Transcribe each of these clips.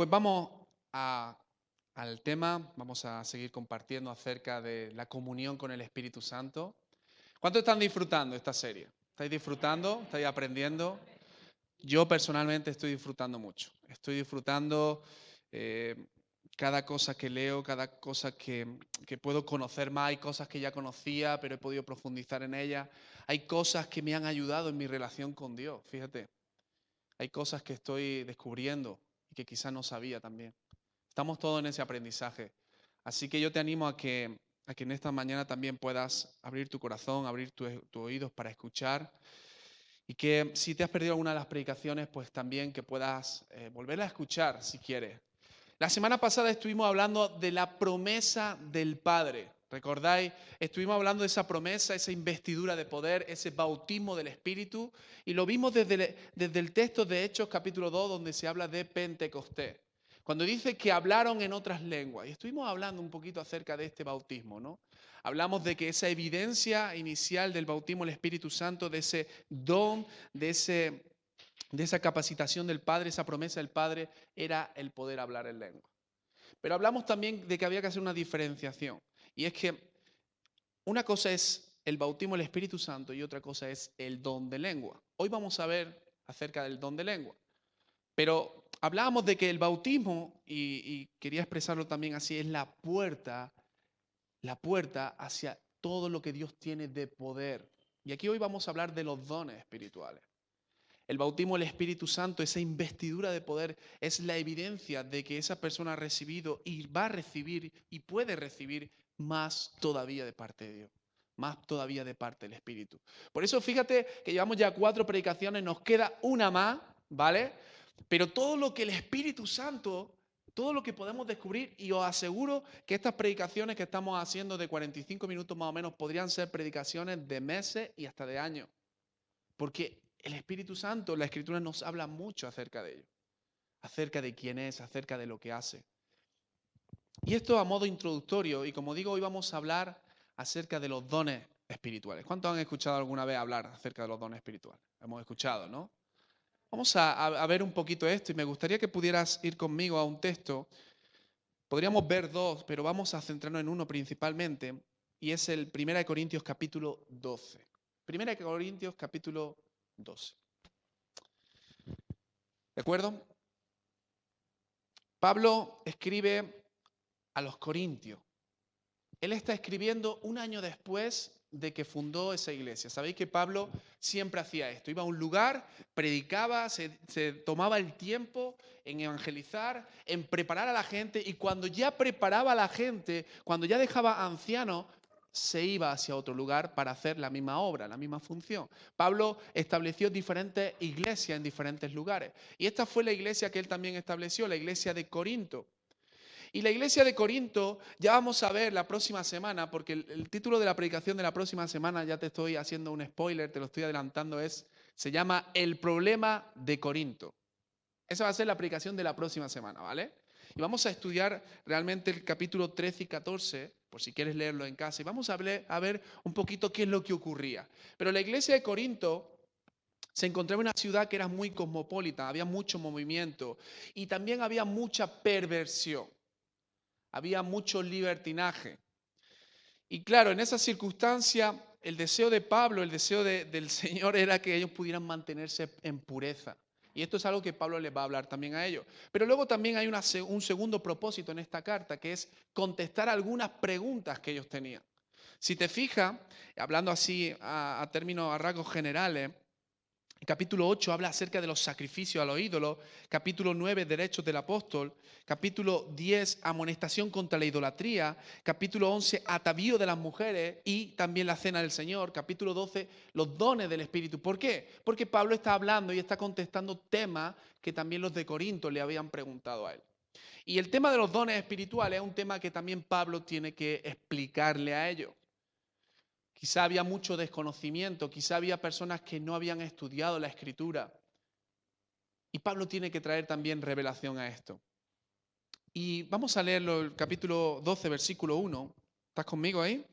pues al tema, vamos a seguir compartiendo acerca de la comunión con el Espíritu Santo. ¿Cuántos están disfrutando esta serie? ¿Estáis disfrutando? ¿Estáis aprendiendo? Yo personalmente estoy disfrutando mucho. Estoy disfrutando eh, cada cosa que leo, cada cosa que puedo conocer más. Hay cosas que ya conocía, pero he podido profundizar en ellas. Hay cosas que me han ayudado en mi relación con Dios, fíjate. Hay cosas que estoy descubriendo y que quizás no sabía también. Estamos todos en ese aprendizaje. Así que yo te animo a que en esta mañana también puedas abrir tu corazón, abrir tus oídos para escuchar y que si te has perdido alguna de las predicaciones, pues también que puedas volverla a escuchar si quieres. La semana pasada estuvimos hablando de la promesa del Padre. ¿Recordáis? Estuvimos hablando de esa promesa, esa investidura de poder, ese bautismo del Espíritu, y lo vimos desde el texto de Hechos capítulo 2, donde se habla de Pentecostés. Cuando dice que hablaron en otras lenguas. Y estuvimos hablando un poquito acerca de este bautismo, ¿no? Hablamos de que esa evidencia inicial del bautismo del Espíritu Santo, de ese don, de esa capacitación del Padre, esa promesa del Padre, era el poder hablar en lengua. Pero hablamos también de que había que hacer una diferenciación. Y es que una cosa es el bautismo del Espíritu Santo y otra cosa es el don de lengua. Hoy vamos a ver acerca del don de lengua. Pero hablábamos de que el bautismo, y quería expresarlo también así, es la puerta hacia todo lo que Dios tiene de poder. Y aquí hoy vamos a hablar de los dones espirituales. El bautismo del Espíritu Santo, esa investidura de poder, es la evidencia de que esa persona ha recibido y va a recibir y puede recibir más todavía de parte de Dios, más todavía de parte del Espíritu. Por eso fíjate que llevamos ya 4 predicaciones, nos queda una más, ¿vale? Pero todo lo que el Espíritu Santo, todo lo que podemos descubrir, y os aseguro que estas predicaciones que estamos haciendo de 45 minutos más o menos podrían ser predicaciones de meses y hasta de años. Porque el Espíritu Santo, la Escritura nos habla mucho acerca de ello, acerca de quién es, acerca de lo que hace. Y esto a modo introductorio, y como digo, hoy vamos a hablar acerca de los dones espirituales. ¿Cuántos han escuchado alguna vez hablar acerca de los dones espirituales? Hemos escuchado, ¿no? Vamos a ver un poquito esto y me gustaría que pudieras ir conmigo a un texto. Podríamos ver dos, pero vamos a centrarnos en uno principalmente, y es el 1 Corintios capítulo 12. 1 Corintios capítulo 12. ¿De acuerdo? Pablo escribe a los Corintios. Él está escribiendo un año después de que fundó esa iglesia. Sabéis que Pablo siempre hacía esto. Iba a un lugar, predicaba, se tomaba el tiempo en evangelizar, en preparar a la gente, y cuando ya preparaba a la gente, cuando ya dejaba ancianos, se iba hacia otro lugar para hacer la misma obra, la misma función. Pablo estableció diferentes iglesias en diferentes lugares. Y esta fue la iglesia que él también estableció, la iglesia de Corinto. Y la iglesia de Corinto, ya vamos a ver la próxima semana, porque el título de la predicación de la próxima semana, ya te estoy haciendo un spoiler, te lo estoy adelantando, se llama El problema de Corinto. Esa va a ser la predicación de la próxima semana, ¿vale? Y vamos a estudiar realmente el capítulo 13 y 14, por si quieres leerlo en casa, y vamos a ver un poquito qué es lo que ocurría. Pero la iglesia de Corinto se encontraba en una ciudad que era muy cosmopolita, había mucho movimiento y también había mucha perversión. Había mucho libertinaje. Y claro, en esa circunstancia, el deseo de Pablo, el deseo del Señor era que ellos pudieran mantenerse en pureza. Y esto es algo que Pablo les va a hablar también a ellos. Pero luego también hay un segundo propósito en esta carta, que es contestar algunas preguntas que ellos tenían. Si te fijas, hablando así a términos, a rasgos generales, capítulo 8 habla acerca de los sacrificios a los ídolos. Capítulo 9, derechos del apóstol. Capítulo 10, amonestación contra la idolatría. Capítulo 11, atavío de las mujeres y también la cena del Señor. Capítulo 12, los dones del Espíritu. ¿Por qué? Porque Pablo está hablando y está contestando temas que también los de Corinto le habían preguntado a él. Y el tema de los dones espirituales es un tema que también Pablo tiene que explicarle a ellos. Quizá había mucho desconocimiento, quizá había personas que no habían estudiado la Escritura. Y Pablo tiene que traer también revelación a esto. Y vamos a leerlo, el capítulo 12, versículo 1. ¿Estás conmigo ahí?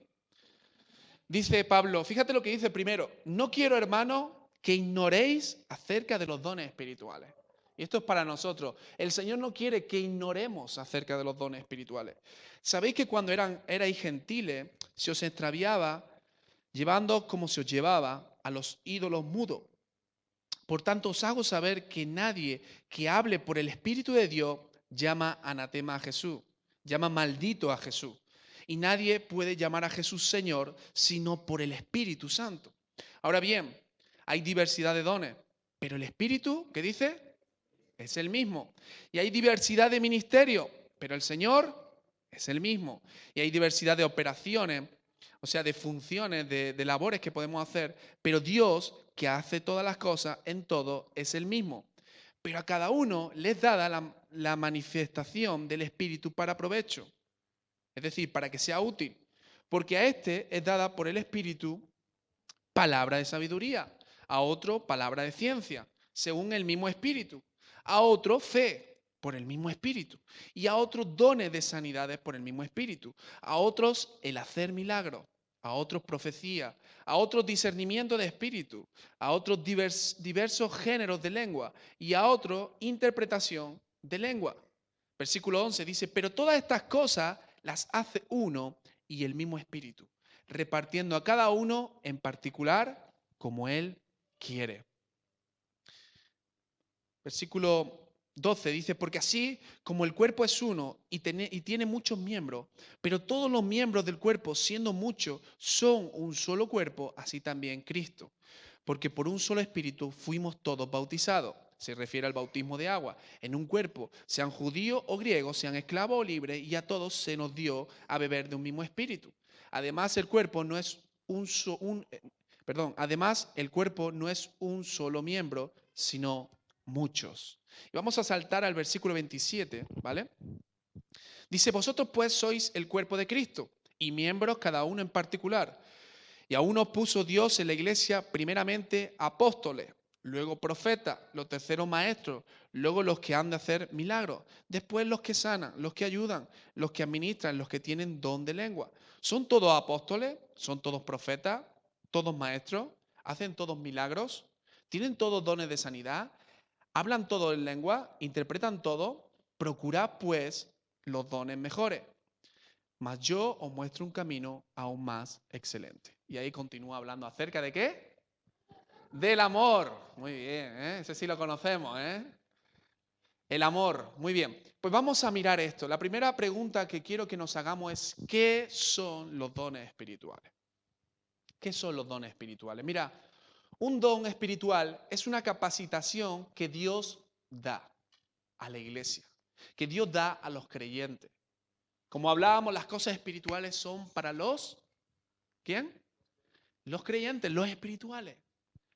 Dice Pablo, fíjate lo que dice primero, no quiero, hermanos, que ignoréis acerca de los dones espirituales. Y esto es para nosotros. El Señor no quiere que ignoremos acerca de los dones espirituales. ¿Sabéis que cuando erais gentiles se os extraviaba llevando como se os llevaba a los ídolos mudos? Por tanto, os hago saber que nadie que hable por el Espíritu de Dios llama anatema a Jesús, llama maldito a Jesús. Y nadie puede llamar a Jesús Señor sino por el Espíritu Santo. Ahora bien, hay diversidad de dones, pero el Espíritu, ¿qué dice? Es el mismo. Y hay diversidad de ministerios, pero el Señor es el mismo. Y hay diversidad de operaciones, o sea, de funciones, de labores que podemos hacer, pero Dios, que hace todas las cosas en todo, es el mismo. Pero a cada uno les dada la manifestación del Espíritu para provecho, es decir, para que sea útil. Porque a este es dada por el Espíritu palabra de sabiduría, a otro palabra de ciencia, según el mismo Espíritu, a otro fe por el mismo Espíritu, y a otros dones de sanidades por el mismo Espíritu, a otros el hacer milagros, a otros profecía, a otros discernimiento de espíritu, a otros diversos géneros de lengua y a otros interpretación de lengua. Versículo 11 dice, pero todas estas cosas las hace uno y el mismo Espíritu, repartiendo a cada uno en particular como Él quiere. Versículo 12 dice, porque así como el cuerpo es uno y tiene muchos miembros, pero todos los miembros del cuerpo, siendo muchos, son un solo cuerpo, así también Cristo. Porque por un solo espíritu fuimos todos bautizados. Se refiere al bautismo de agua, en un cuerpo, sean judíos o griegos, sean esclavos o libres, y a todos se nos dio a beber de un mismo espíritu. Además, el cuerpo no es además, el cuerpo no es un solo miembro, sino muchos. Y vamos a saltar al versículo 27, ¿vale? Dice, vosotros pues sois el cuerpo de Cristo y miembros cada uno en particular. Y a uno puso Dios en la iglesia primeramente apóstoles, luego profetas, los terceros maestros, luego los que han de hacer milagros, después los que sanan, los que ayudan, los que administran, los que tienen don de lengua. ¿Son todos apóstoles? ¿Son todos profetas? ¿Todos maestros? ¿Hacen todos milagros? ¿Tienen todos dones de sanidad? ¿Hablan todos en lengua? ¿Interpretan todo? Procurad pues los dones mejores. Mas yo os muestro un camino aún más excelente. Y ahí continúa hablando acerca de ¿qué? Del amor. Muy bien, ¿eh? Ese sí lo conocemos, ¿eh? El amor. Muy bien. Pues vamos a mirar esto. La primera pregunta que quiero que nos hagamos es ¿qué son los dones espirituales? ¿Qué son los dones espirituales? Mira, un don espiritual es una capacitación que Dios da a la iglesia, que Dios da a los creyentes. Como hablábamos, las cosas espirituales son para los, ¿quién? Los creyentes, los espirituales.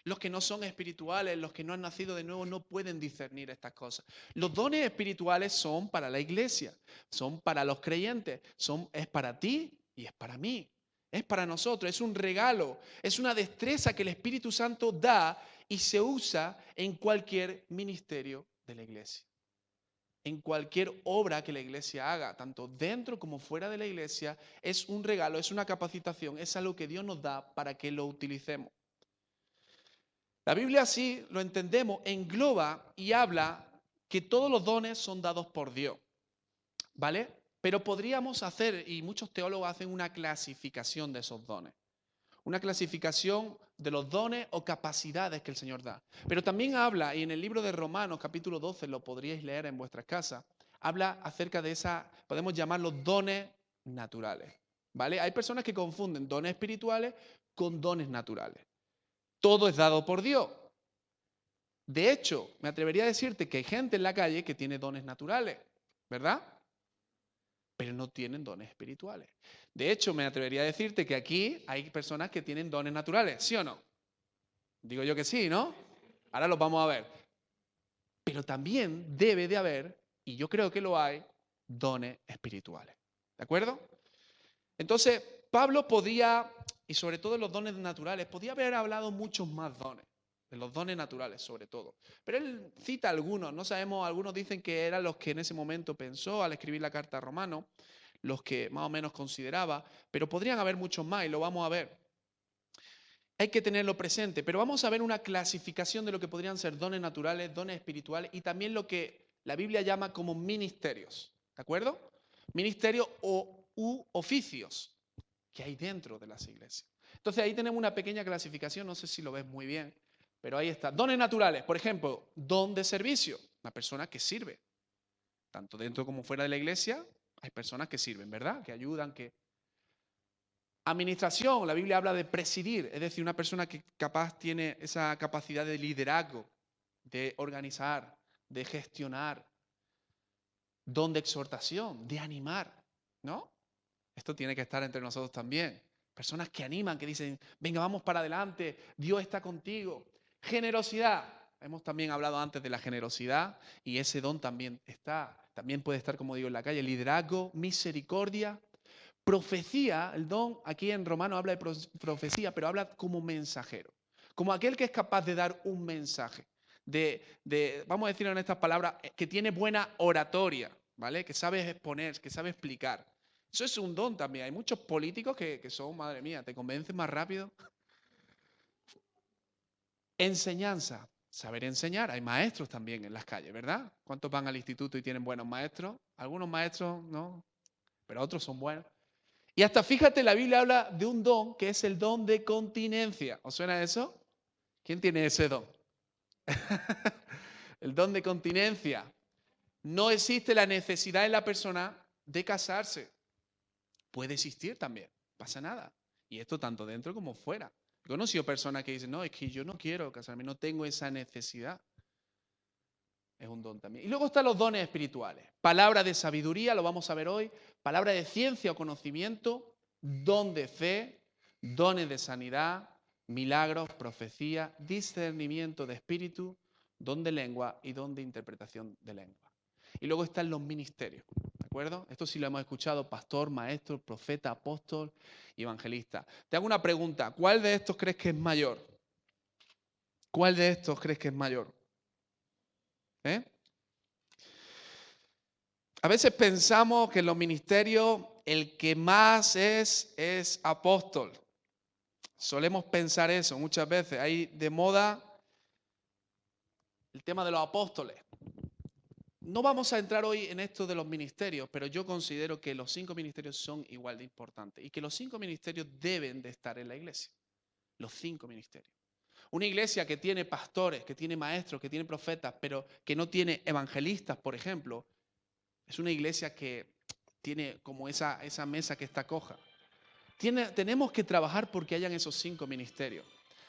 Los que no son espirituales, los que no han nacido de nuevo, no pueden discernir estas cosas. Los dones espirituales son para la iglesia, son para los creyentes, es para ti y es para mí. Es para nosotros, es un regalo, es una destreza que el Espíritu Santo da y se usa en cualquier ministerio de la iglesia. En cualquier obra que la iglesia haga, tanto dentro como fuera de la iglesia, es un regalo, es una capacitación, es algo que Dios nos da para que lo utilicemos. La Biblia, así lo entendemos, engloba y habla que todos los dones son dados por Dios, ¿vale? Pero podríamos hacer, y muchos teólogos hacen una clasificación de esos dones, una clasificación de los dones o capacidades que el Señor da. Pero también habla, y en el libro de Romanos, capítulo 12, lo podríais leer en vuestras casas, habla acerca de podemos llamarlos dones naturales, ¿vale? Hay personas que confunden dones espirituales con dones naturales. Todo es dado por Dios. De hecho, me atrevería a decirte que hay gente en la calle que tiene dones naturales, ¿verdad? Pero no tienen dones espirituales. De hecho, me atrevería a decirte que aquí hay personas que tienen dones naturales, ¿sí o no? Digo yo que sí, ¿no? Ahora los vamos a ver. Pero también debe de haber, y yo creo que lo hay, dones espirituales. ¿De acuerdo? Entonces, Pablo podía, y sobre todo en los dones naturales, podía haber hablado muchos más dones, de los dones naturales sobre todo. Pero él cita algunos, no sabemos, algunos dicen que eran los que en ese momento pensó al escribir la carta a Romanos, los que más o menos consideraba, pero podrían haber muchos más y lo vamos a ver. hay que tenerlo presente, pero vamos a ver una clasificación de lo que podrían ser dones naturales, dones espirituales y también lo que la Biblia llama como ministerios, ¿de acuerdo? Ministerios u oficios que hay dentro de las iglesias. Entonces ahí tenemos una pequeña clasificación, no sé si lo ves muy bien, pero ahí está. Dones naturales, por ejemplo, don de servicio, una persona que sirve, tanto dentro como fuera de la iglesia, hay personas que sirven, ¿verdad? Que ayudan, que... Administración, la Biblia habla de presidir, es decir, una persona que capaz tiene esa capacidad de liderazgo, de organizar, de gestionar, don de exhortación, de animar, ¿no? Esto tiene que estar entre nosotros también. Personas que animan, que dicen, venga, vamos para adelante, Dios está contigo. Generosidad. Hemos también hablado antes de la generosidad y ese don también está, también puede estar, como digo, en la calle. Liderazgo, misericordia, profecía. El don aquí en Romano habla de profecía, pero habla como mensajero. Como aquel que es capaz de dar un mensaje. Vamos a decirlo en estas palabras, que tiene buena oratoria, ¿vale? Que sabe exponer, que sabe explicar. Eso es un don también. Hay muchos políticos que son, madre mía, te convencen más rápido. Enseñanza, saber enseñar. Hay maestros también en las calles, ¿verdad? ¿Cuántos van al instituto y tienen buenos maestros? Algunos maestros no, pero otros son buenos. Y hasta fíjate, la Biblia habla de un don que es el don de continencia. ¿Os suena eso? ¿Quién tiene ese don? El don de continencia. No existe la necesidad en la persona de casarse. Puede existir también, pasa nada. Y esto tanto dentro como fuera. He conocido personas que dicen, no, es que yo no quiero casarme, no tengo esa necesidad. Es un don también. Y luego están los dones espirituales. Palabra de sabiduría, lo vamos a ver hoy. Palabra de ciencia o conocimiento. Don de fe. Dones de sanidad. Milagros, profecía. Discernimiento de espíritu. Don de lengua y don de interpretación de lengua. Y luego están los ministerios. ¿De acuerdo? Esto sí lo hemos escuchado. Pastor, maestro, profeta, apóstol y evangelista. Te hago una pregunta. ¿Cuál de estos crees que es mayor? ¿Cuál de estos crees que es mayor? ¿Eh? A veces pensamos que en los ministerios el que más es apóstol. Solemos pensar eso muchas veces. Hay de moda el tema de los apóstoles. No vamos a entrar hoy en esto de los ministerios, pero yo considero que los 5 ministerios son igual de importantes y que los 5 ministerios deben de estar en la iglesia. Los 5 ministerios. Una iglesia que tiene pastores, que tiene maestros, que tiene profetas, pero que no tiene evangelistas, por ejemplo, es una iglesia que tiene como esa mesa que está coja. Tenemos que trabajar porque hayan esos 5 ministerios.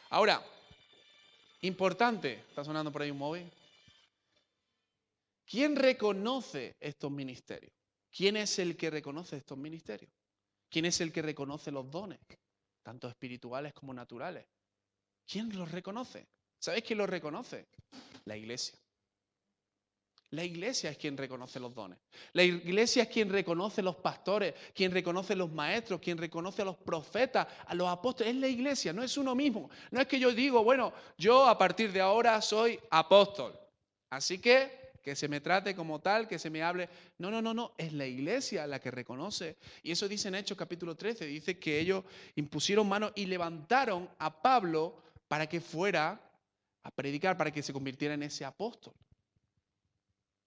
Ahora, importante, ¿está sonando por ahí un móvil? ¿Quién reconoce estos ministerios? ¿Quién es el que reconoce estos ministerios? ¿Quién es el que reconoce los dones, tanto espirituales como naturales? ¿Quién los reconoce? ¿Sabéis quién los reconoce? La iglesia. La iglesia es quien reconoce los dones. La iglesia es quien reconoce los pastores, quien reconoce los maestros, quien reconoce a los profetas, a los apóstoles. Es la iglesia, no es uno mismo. No es que yo digo, bueno, yo a partir de ahora soy apóstol. Así que se me trate como tal, que se me hable. No, no, no, no. Es la iglesia la que reconoce. Y eso dice en Hechos capítulo 13. Dice que ellos impusieron manos y levantaron a Pablo para que fuera a predicar, para que se convirtiera en ese apóstol.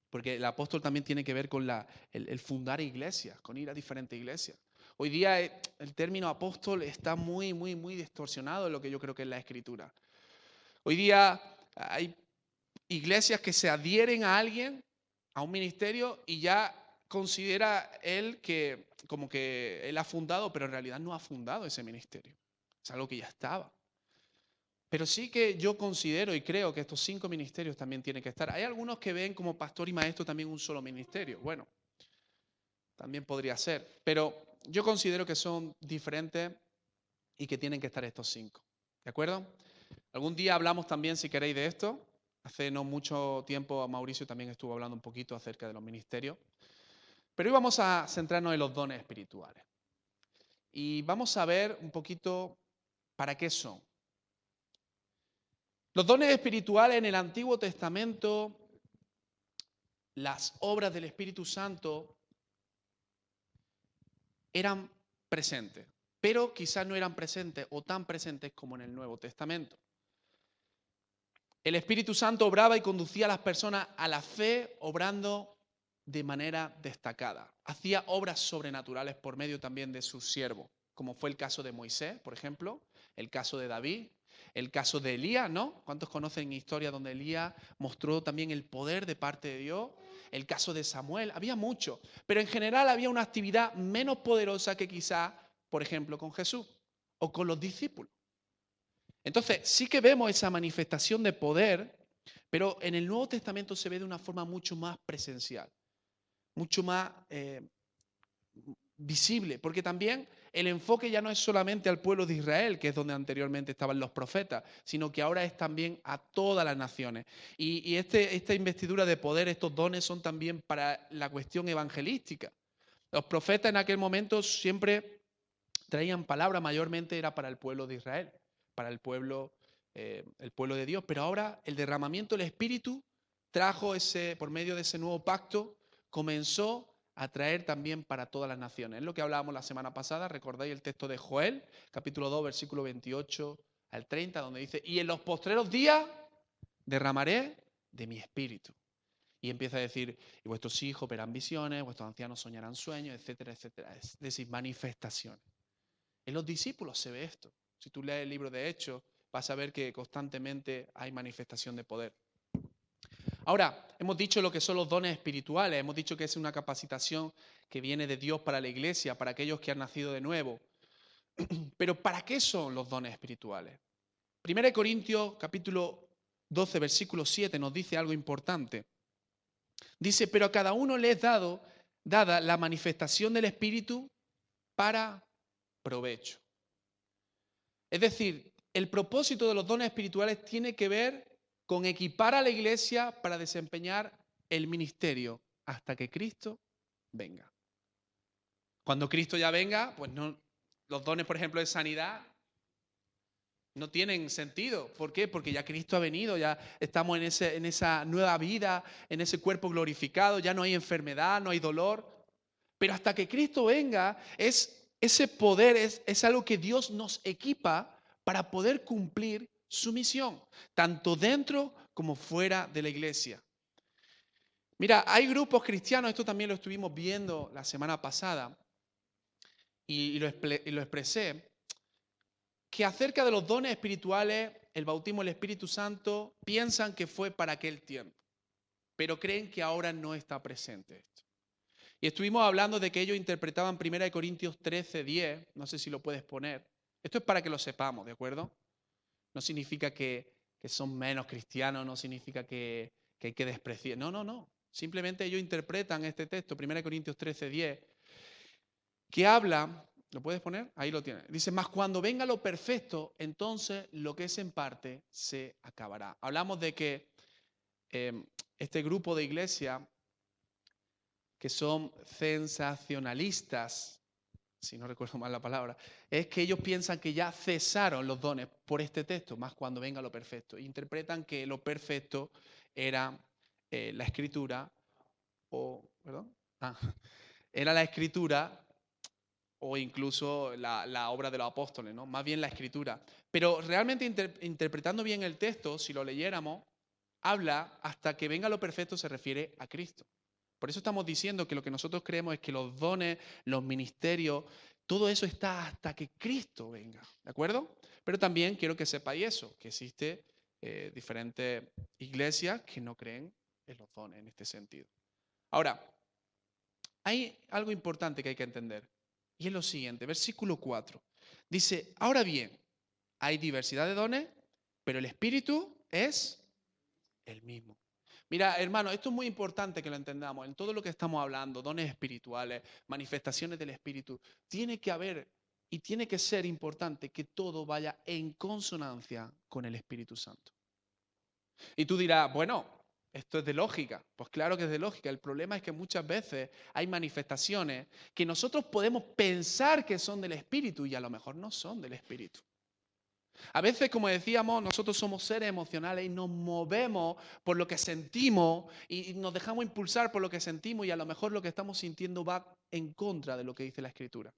Porque el apóstol también tiene que ver con el fundar iglesias, con ir a diferentes iglesias. Hoy día el término apóstol está muy, muy, muy distorsionado en lo que yo creo que es la escritura. Hoy día hay iglesias que se adhieren a alguien, a un ministerio, y ya considera él que como que él ha fundado, pero en realidad no ha fundado ese ministerio. Es algo que ya estaba. Pero sí que yo considero y creo que estos 5 ministerios también tienen que estar. Hay algunos que ven como pastor y maestro también un solo ministerio. Bueno, también podría ser. Pero yo considero que son diferentes y que tienen que estar estos 5. ¿De acuerdo? Algún día hablamos también, si queréis, de esto. Hace no mucho tiempo Mauricio también estuvo hablando un poquito acerca de los ministerios. Pero hoy vamos a centrarnos en los dones espirituales. Y vamos a ver un poquito para qué son. Los dones espirituales en el Antiguo Testamento, las obras del Espíritu Santo eran presentes. pero quizás no eran presentes o tan presentes como en el Nuevo Testamento. El Espíritu Santo obraba y conducía a las personas a la fe, obrando de manera destacada. Hacía obras sobrenaturales por medio también de sus siervos, como fue el caso de Moisés, por ejemplo, el caso de David, el caso de Elías, ¿no? ¿Cuántos conocen historia donde Elías mostró también el poder de parte de Dios? El caso de Samuel, había mucho, pero en general había una actividad menos poderosa que quizá, por ejemplo, con Jesús o con los discípulos. Entonces, sí que vemos esa manifestación de poder, pero en el Nuevo Testamento se ve de una forma mucho más presencial, mucho más visible, porque también el enfoque ya no es solamente al pueblo de Israel, que es donde anteriormente estaban los profetas, sino que ahora es también a todas las naciones. Y esta investidura de poder, estos dones son también para la cuestión evangelística. Los profetas en aquel momento siempre traían palabra, mayormente era para el pueblo de Israel, para el pueblo de Dios. Pero ahora el derramamiento del Espíritu trajo por medio de ese nuevo pacto, comenzó a traer también para todas las naciones. Es lo que hablábamos la semana pasada, recordáis el texto de Joel, capítulo 2, versículo 28 al 30, donde dice, y en los postreros días derramaré de mi Espíritu. Y empieza a decir, y vuestros hijos verán visiones, vuestros ancianos soñarán sueños, etcétera, etcétera. Es decir, manifestaciones. En los discípulos se ve esto. Si tú lees el libro de Hechos, vas a ver que constantemente hay manifestación de poder. Ahora, hemos dicho lo que son los dones espirituales, hemos dicho que es una capacitación que viene de Dios para la iglesia, para aquellos que han nacido de nuevo. Pero ¿para qué son los dones espirituales? 1 Corintios capítulo 12, versículo 7 nos dice algo importante. Dice, pero a cada uno le es dada la manifestación del Espíritu para provecho. Es decir, el propósito de los dones espirituales tiene que ver con equipar a la iglesia para desempeñar el ministerio hasta que Cristo venga. Cuando Cristo ya venga, pues no, los dones, por ejemplo, de sanidad no tienen sentido. ¿Por qué? Porque ya Cristo ha venido, ya estamos en esa nueva vida, en ese cuerpo glorificado, ya no hay enfermedad, no hay dolor. Pero hasta que Cristo venga, ese poder es algo que Dios nos equipa para poder cumplir su misión, tanto dentro como fuera de la iglesia. Mira, hay grupos cristianos, esto también lo estuvimos viendo la semana pasada y lo expresé, que acerca de los dones espirituales, el bautismo del Espíritu Santo, piensan que fue para aquel tiempo, pero creen que ahora no está presente esto. Y estuvimos hablando de que ellos interpretaban 1 Corintios 13, 10, no sé si lo puedes poner. Esto es para que lo sepamos, ¿de acuerdo? No significa que son menos cristianos, no significa que hay que despreciar. No, no, no. Simplemente ellos interpretan este texto, 1 Corintios 13, 10, que habla, ¿lo puedes poner? Ahí lo tienes. Dice, más cuando venga lo perfecto, entonces lo que es en parte se acabará. Hablamos de que este grupo de iglesia que son sensacionalistas, si no recuerdo mal la palabra, es que ellos piensan que ya cesaron los dones por este texto, más cuando venga lo perfecto. Interpretan que lo perfecto era la escritura, ¿perdón? Era la escritura o incluso la obra de los apóstoles, ¿no? Más bien la escritura. Pero realmente interpretando bien el texto, si lo leyéramos, habla hasta que venga lo perfecto, se refiere a Cristo. Por eso estamos diciendo que lo que nosotros creemos es que los dones, los ministerios, todo eso está hasta que Cristo venga, ¿de acuerdo? Pero también quiero que sepáis eso, que existe diferentes iglesias que no creen en los dones en este sentido. Ahora, hay algo importante que hay que entender, y es lo siguiente, versículo 4. Dice, ahora bien, hay diversidad de dones, pero el Espíritu es el mismo. Mira, hermano, esto es muy importante que lo entendamos. En todo lo que estamos hablando, dones espirituales, manifestaciones del Espíritu, tiene que haber y tiene que ser importante que todo vaya en consonancia con el Espíritu Santo. Y tú dirás, bueno, esto es de lógica. Pues claro que es de lógica. El problema es que muchas veces hay manifestaciones que nosotros podemos pensar que son del Espíritu y a lo mejor no son del Espíritu. A veces, como decíamos, nosotros somos seres emocionales y nos movemos por lo que sentimos y nos dejamos impulsar por lo que sentimos y a lo mejor lo que estamos sintiendo va en contra de lo que dice la Escritura.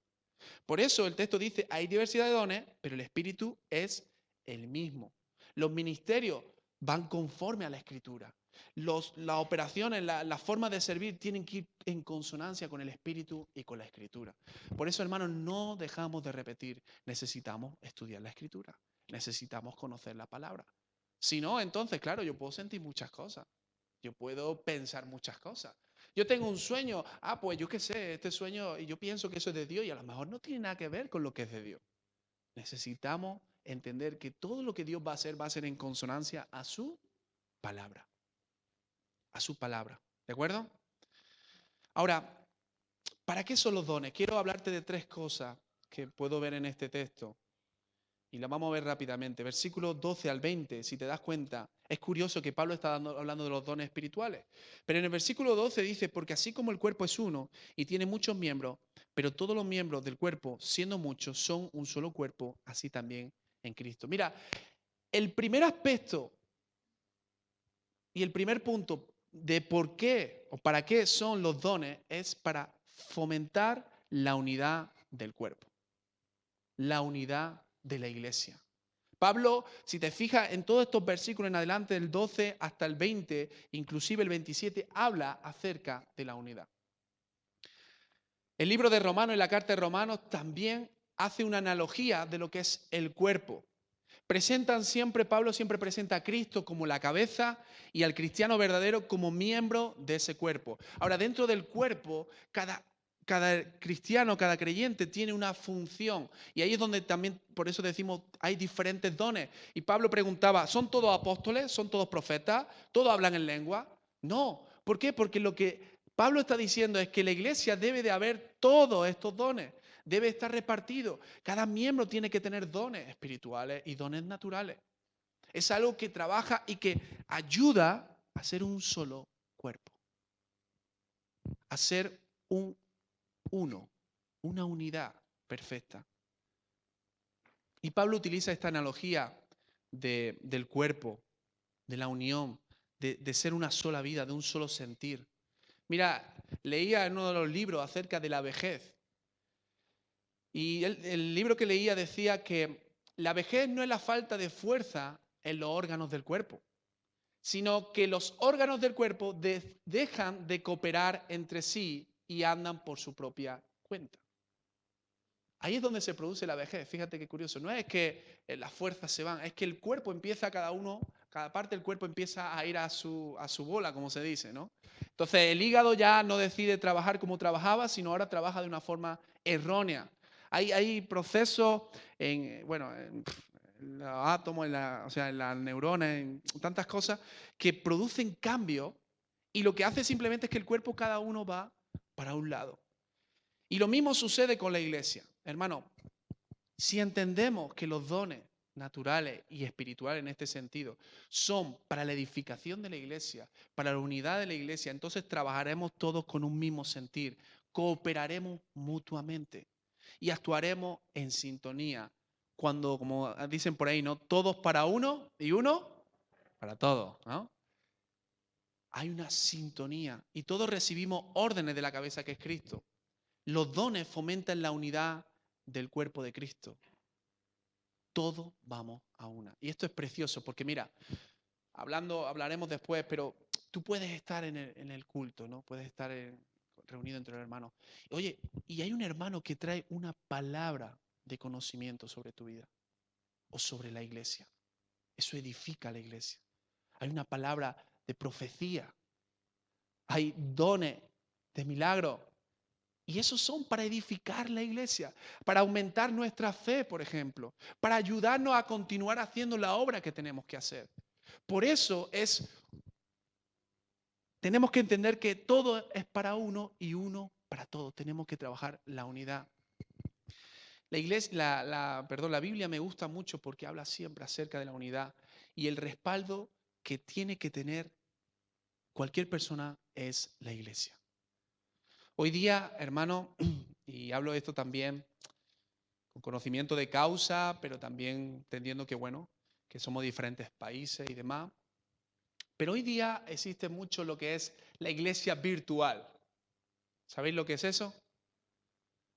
Por eso el texto dice, hay diversidad de dones, pero el Espíritu es el mismo. Los ministerios van conforme a la Escritura. Las operaciones, la forma de servir tienen que ir en consonancia con el Espíritu y con la Escritura. Por eso, hermanos, no dejamos de repetir, necesitamos estudiar la Escritura, necesitamos conocer la palabra. Si no, entonces, claro, yo puedo sentir muchas cosas, yo puedo pensar muchas cosas. Yo tengo un sueño, pues yo qué sé, este sueño, y yo pienso que eso es de Dios y a lo mejor no tiene nada que ver con lo que es de Dios. Necesitamos entender que todo lo que Dios va a ser en consonancia a su palabra. A su palabra. ¿De acuerdo? Ahora, ¿para qué son los dones? Quiero hablarte de tres cosas que puedo ver en este texto. Y la vamos a ver rápidamente. Versículos 12 al 20, si te das cuenta, es curioso que Pablo está hablando de los dones espirituales. Pero en el versículo 12 dice, porque así como el cuerpo es uno y tiene muchos miembros, pero todos los miembros del cuerpo, siendo muchos, son un solo cuerpo, así también en Cristo. Mira, el primer aspecto y el primer punto de por qué o para qué son los dones es para fomentar la unidad del cuerpo, la unidad de la iglesia. Pablo, si te fijas en todos estos versículos en adelante, del 12 hasta el 20, inclusive el 27, habla acerca de la unidad. El libro de Romanos y la carta de Romanos también hace una analogía de lo que es el cuerpo. Pablo siempre presenta a Cristo como la cabeza y al cristiano verdadero como miembro de ese cuerpo. Ahora, dentro del cuerpo, cada cristiano, cada creyente tiene una función. Y ahí es donde también, por eso decimos, hay diferentes dones. Y Pablo preguntaba, ¿son todos apóstoles? ¿Son todos profetas? ¿Todos hablan en lengua? No. ¿Por qué? Porque lo que Pablo está diciendo es que la iglesia debe de haber todos estos dones. Debe estar repartido. Cada miembro tiene que tener dones espirituales y dones naturales. Es algo que trabaja y que ayuda a ser un solo cuerpo. A ser un uno, una unidad perfecta. Y Pablo utiliza esta analogía del cuerpo, de la unión, de ser una sola vida, de un solo sentir. Mira, leía en uno de los libros acerca de la vejez. Y el libro que leía decía que la vejez no es la falta de fuerza en los órganos del cuerpo, sino que los órganos del cuerpo dejan de cooperar entre sí y andan por su propia cuenta. Ahí es donde se produce la vejez. Fíjate qué curioso. No es que las fuerzas se van, es que el cuerpo empieza cada parte del cuerpo empieza a ir a su bola, como se dice, ¿no? Entonces el hígado ya no decide trabajar como trabajaba, sino ahora trabaja de una forma errónea. Hay procesos en los átomos, en las neuronas, en tantas cosas que producen cambios y lo que hace simplemente es que el cuerpo cada uno va para un lado. Y lo mismo sucede con la iglesia. Hermano, si entendemos que los dones naturales y espirituales en este sentido son para la edificación de la iglesia, para la unidad de la iglesia, entonces trabajaremos todos con un mismo sentir, cooperaremos mutuamente y actuaremos en sintonía. Cuando, como dicen por ahí, ¿no? Todos para uno y uno para todos, ¿no? Hay una sintonía y todos recibimos órdenes de la cabeza que es Cristo. Los dones fomentan la unidad del cuerpo de Cristo. Todos vamos a una. Y esto es precioso porque mira, hablaremos después, pero tú puedes estar en el culto, ¿no? Puedes estar reunido entre los hermanos. Oye, y hay un hermano que trae una palabra de conocimiento sobre tu vida o sobre la iglesia. Eso edifica la iglesia. Hay una palabra de profecía. Hay dones de milagro. Y esos son para edificar la iglesia, para aumentar nuestra fe, por ejemplo, para ayudarnos a continuar haciendo la obra que tenemos que hacer. Por eso tenemos que entender que todo es para uno y uno para todos. Tenemos que trabajar la unidad. La iglesia, la Biblia me gusta mucho porque habla siempre acerca de la unidad y el respaldo que tiene que tener cualquier persona es la iglesia. Hoy día, hermano, y hablo de esto también con conocimiento de causa, pero también entendiendo que, bueno, que somos diferentes países y demás. Pero hoy día existe mucho lo que es la iglesia virtual. ¿Sabéis lo que es eso?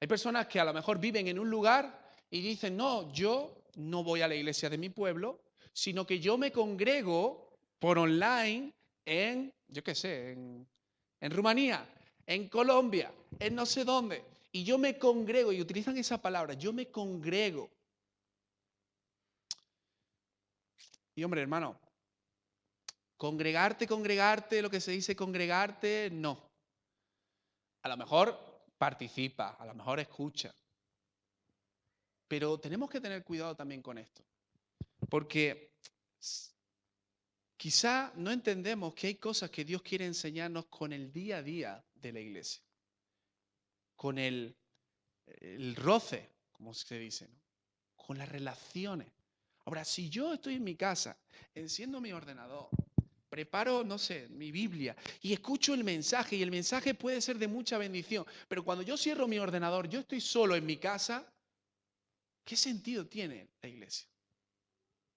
Hay personas que a lo mejor viven en un lugar y dicen, no, yo no voy a la iglesia de mi pueblo, sino que yo me congrego por online en, yo qué sé, en Rumanía, en Colombia, en no sé dónde. Y yo me congrego, y utilizan esa palabra, yo me congrego. Y hombre, hermano, congregarte, lo que se dice congregarte, no. A lo mejor participa, a lo mejor escucha. Pero tenemos que tener cuidado también con esto. Porque quizá no entendemos que hay cosas que Dios quiere enseñarnos con el día a día de la iglesia. Con el roce, como se dice, ¿no? Con las relaciones. Ahora, si yo estoy en mi casa, enciendo mi ordenador, preparo, no sé, mi Biblia y escucho el mensaje, y el mensaje puede ser de mucha bendición, pero cuando yo cierro mi ordenador, yo estoy solo en mi casa, ¿qué sentido tiene la iglesia?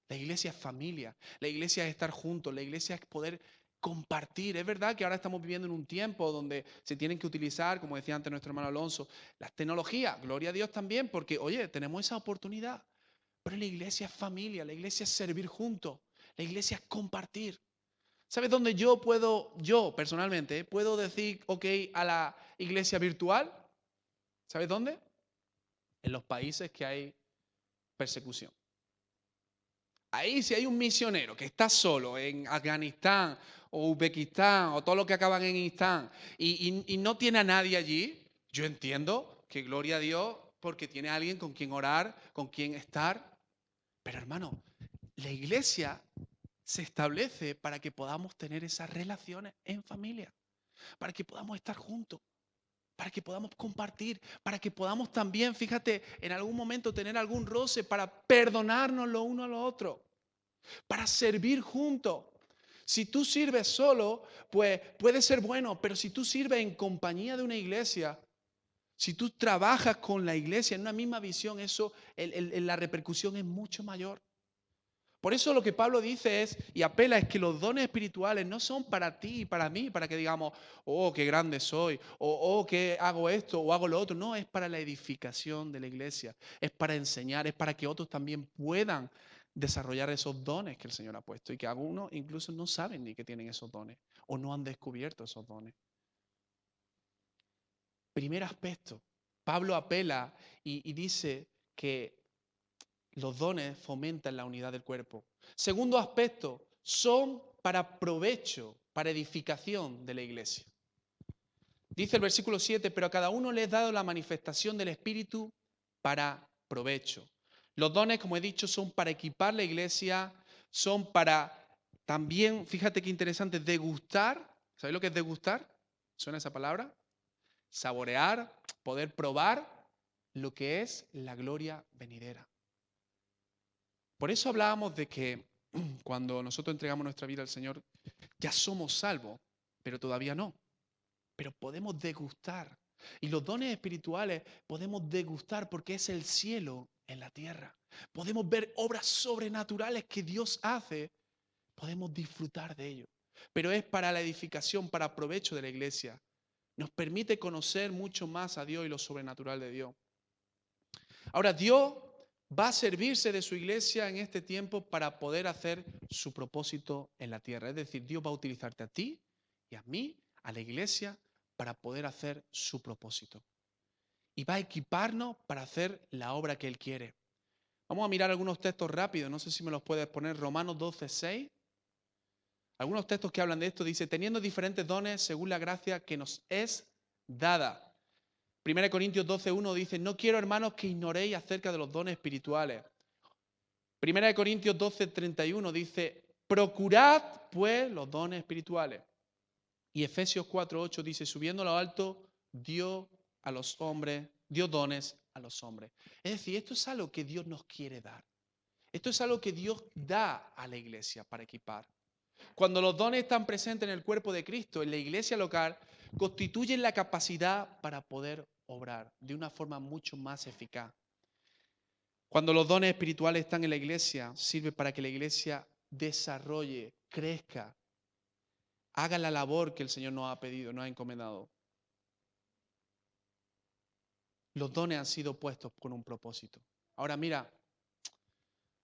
La iglesia es familia, la iglesia es estar juntos, la iglesia es poder compartir. Es verdad que ahora estamos viviendo en un tiempo donde se tienen que utilizar, como decía antes nuestro hermano Alonso, las tecnologías. Gloria a Dios también, porque, oye, tenemos esa oportunidad. Pero la iglesia es familia, la iglesia es servir juntos, la iglesia es compartir. ¿Sabes dónde yo personalmente, puedo decir ok a la iglesia virtual? ¿Sabes dónde? En los países que hay persecución. Ahí si hay un misionero que está solo en Afganistán o Uzbekistán o todo lo que acaban en Istán y no tiene a nadie allí, yo entiendo que gloria a Dios porque tiene a alguien con quien orar, con quien estar. Pero hermano, la iglesia se establece para que podamos tener esas relaciones en familia, para que podamos estar juntos, para que podamos compartir, para que podamos también, fíjate, en algún momento tener algún roce para perdonarnos lo uno a lo otro, para servir juntos. Si tú sirves solo, pues puede ser bueno, pero si tú sirves en compañía de una iglesia, si tú trabajas con la iglesia en una misma visión, eso, la repercusión es mucho mayor. Por eso lo que Pablo dice es, y apela, es que los dones espirituales no son para ti y para mí, para que digamos, oh, qué grande soy, o oh, que hago esto o hago lo otro. No, es para la edificación de la iglesia, es para enseñar, es para que otros también puedan desarrollar esos dones que el Señor ha puesto y que algunos incluso no saben ni que tienen esos dones o no han descubierto esos dones. Primer aspecto, Pablo apela y dice que los dones fomentan la unidad del cuerpo. Segundo aspecto, son para provecho, para edificación de la iglesia. Dice el versículo 7, pero a cada uno le es dado la manifestación del Espíritu para provecho. Los dones, como he dicho, son para equipar la iglesia, son para también, fíjate qué interesante, degustar. ¿Sabéis lo que es degustar? ¿Suena esa palabra? Saborear, poder probar lo que es la gloria venidera. Por eso hablábamos de que cuando nosotros entregamos nuestra vida al Señor, ya somos salvos, pero todavía no. Pero podemos degustar. Y los dones espirituales podemos degustar porque es el cielo en la tierra. Podemos ver obras sobrenaturales que Dios hace. Podemos disfrutar de ello. Pero es para la edificación, para provecho de la iglesia. Nos permite conocer mucho más a Dios y lo sobrenatural de Dios. Ahora, Dios va a servirse de su iglesia en este tiempo para poder hacer su propósito en la tierra. Es decir, Dios va a utilizarte a ti y a mí, a la iglesia, para poder hacer su propósito. Y va a equiparnos para hacer la obra que Él quiere. Vamos a mirar algunos textos rápidos, no sé si me los puedes poner. Romanos 12:6. Algunos textos que hablan de esto, dice, teniendo diferentes dones según la gracia que nos es dada. 1 Corintios 12:1 dice, no quiero, hermanos, que ignoréis acerca de los dones espirituales. 1 Corintios 12:31 dice, procurad pues los dones espirituales. Y Efesios 4:8 dice, subiendo a lo alto, dio dones a los hombres. Es decir, esto es algo que Dios nos quiere dar. Esto es algo que Dios da a la iglesia para equipar. Cuando los dones están presentes en el cuerpo de Cristo, en la iglesia local, constituyen la capacidad para poder obrar de una forma mucho más eficaz. Cuando los dones espirituales están en la iglesia, sirve para que la iglesia desarrolle, crezca, haga la labor que el Señor nos ha pedido, nos ha encomendado. Los dones han sido puestos con un propósito. Ahora mira,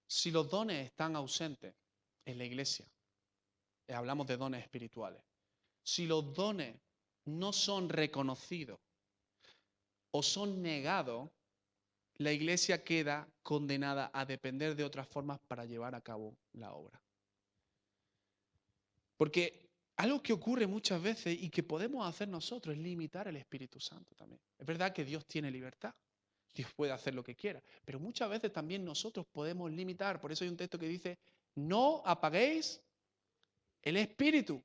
si los dones están ausentes en la iglesia, hablamos de dones espirituales, si los dones no son reconocidos o son negados, la iglesia queda condenada a depender de otras formas para llevar a cabo la obra. Porque algo que ocurre muchas veces y que podemos hacer nosotros es limitar el Espíritu Santo también. Es verdad que Dios tiene libertad, Dios puede hacer lo que quiera, pero muchas veces también nosotros podemos limitar. Por eso hay un texto que dice, no apaguéis el Espíritu.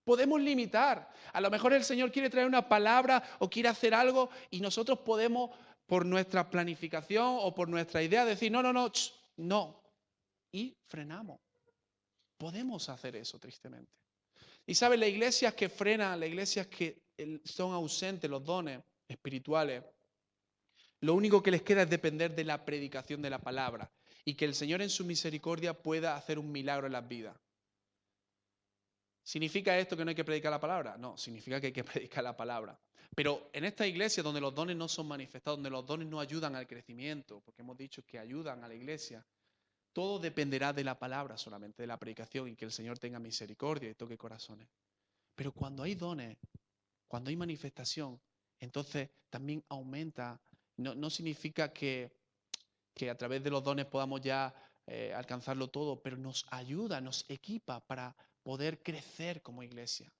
Podemos limitar. A lo mejor el Señor quiere traer una palabra o quiere hacer algo y nosotros podemos, por nuestra planificación o por nuestra idea, decir, no, no, no, no. Y frenamos. Podemos hacer eso, tristemente. Y saben, las iglesias que frenan, las iglesias que son ausentes, los dones espirituales, lo único que les queda es depender de la predicación de la palabra y que el Señor en su misericordia pueda hacer un milagro en las vidas. ¿Significa esto que no hay que predicar la palabra? No, significa que hay que predicar la palabra. Pero en esta iglesia donde los dones no son manifestados, donde los dones no ayudan al crecimiento, porque hemos dicho que ayudan a la iglesia, todo dependerá de la palabra solamente, de la predicación y que el Señor tenga misericordia y toque corazones. Pero cuando hay dones, cuando hay manifestación, entonces también aumenta. No significa que a través de los dones podamos ya alcanzarlo todo, pero nos ayuda, nos equipa para poder crecer como iglesia.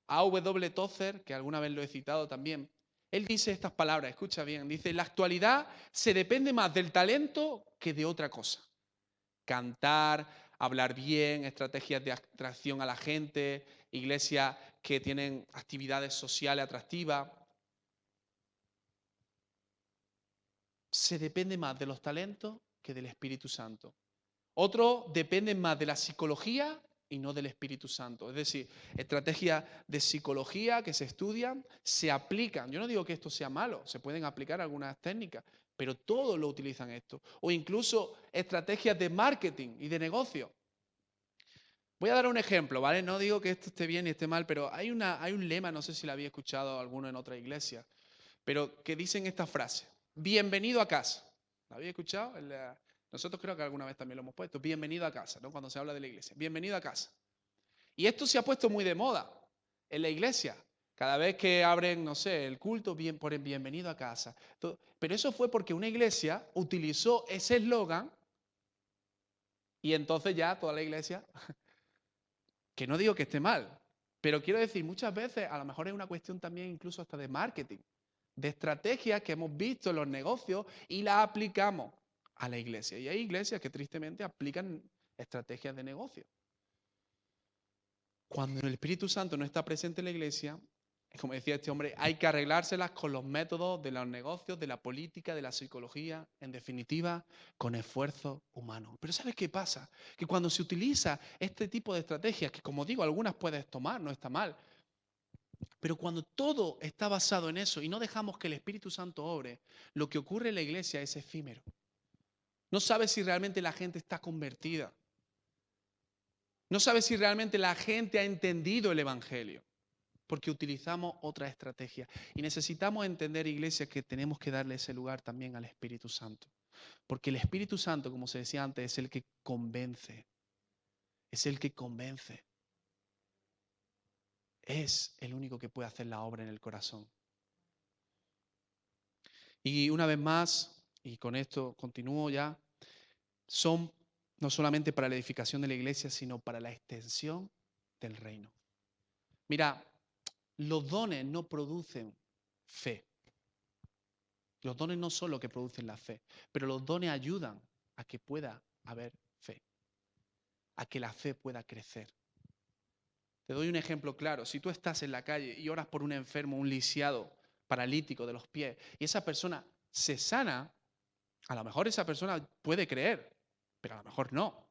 A.W. Tozer, que alguna vez lo he citado también, él dice estas palabras, escucha bien, dice, en la actualidad se depende más del talento que de otra cosa. Cantar, hablar bien, estrategias de atracción a la gente, iglesias que tienen actividades sociales atractivas. Se depende más de los talentos que del Espíritu Santo. Otros dependen más de la psicología y no del Espíritu Santo. Es decir, estrategias de psicología que se estudian, se aplican. Yo no digo que esto sea malo, se pueden aplicar algunas técnicas, pero todos lo utilizan esto. O incluso estrategias de marketing y de negocio. Voy a dar un ejemplo, ¿vale? No digo que esto esté bien ni esté mal, pero hay un lema, no sé si lo había escuchado alguno en otra iglesia, pero que dicen esta frase, bienvenido a casa. ¿La había escuchado? Nosotros creo que alguna vez también lo hemos puesto, bienvenido a casa, ¿no? Cuando se habla de la iglesia, bienvenido a casa. Y esto se ha puesto muy de moda en la iglesia. Cada vez que abren, no sé, el culto, ponen bienvenido a casa. Pero eso fue porque una iglesia utilizó ese eslogan y entonces ya toda la iglesia, que no digo que esté mal, pero quiero decir, muchas veces a lo mejor es una cuestión también incluso hasta de marketing, de estrategias que hemos visto en los negocios y las aplicamos a la iglesia. Y hay iglesias que tristemente aplican estrategias de negocio. Cuando el Espíritu Santo no está presente en la iglesia, como decía este hombre, hay que arreglárselas con los métodos de los negocios, de la política, de la psicología, en definitiva, con esfuerzo humano. Pero ¿sabes qué pasa? Que cuando se utiliza este tipo de estrategias, que como digo, algunas puedes tomar, no está mal, pero cuando todo está basado en eso y no dejamos que el Espíritu Santo obre, lo que ocurre en la iglesia es efímero. No sabes si realmente la gente está convertida. No sabes si realmente la gente ha entendido el Evangelio. Porque utilizamos otra estrategia. Y necesitamos entender, iglesia, que tenemos que darle ese lugar también al Espíritu Santo. Porque el Espíritu Santo, como se decía antes, es el que convence. Es el que convence. Es el único que puede hacer la obra en el corazón. Y una vez más, y con esto continúo ya, son no solamente para la edificación de la iglesia, sino para la extensión del reino. Mira, los dones no producen fe. Los dones no son lo que producen la fe, pero los dones ayudan a que pueda haber fe, a que la fe pueda crecer. Te doy un ejemplo claro. Si tú estás en la calle y oras por un enfermo, un lisiado, paralítico de los pies, y esa persona se sana, a lo mejor esa persona puede creer, pero a lo mejor no.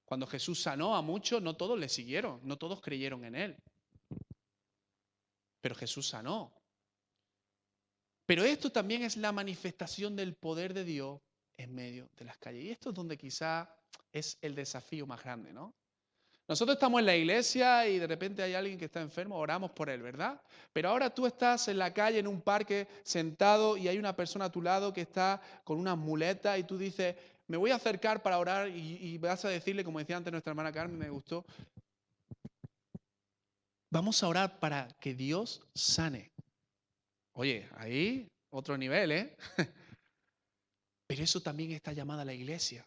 Cuando Jesús sanó a muchos, no todos le siguieron, no todos creyeron en él. Pero Jesús sanó. Pero esto también es la manifestación del poder de Dios en medio de las calles. Y esto es donde quizá es el desafío más grande, ¿no? Nosotros estamos en la iglesia y de repente hay alguien que está enfermo, oramos por él, ¿verdad? Pero ahora tú estás en la calle, en un parque, sentado y hay una persona a tu lado que está con unas muletas y tú dices, me voy a acercar para orar y vas a decirle, como decía antes nuestra hermana Carmen, me gustó, vamos a orar para que Dios sane. Oye, ahí otro nivel, ¿eh? Pero eso también está llamada a la iglesia.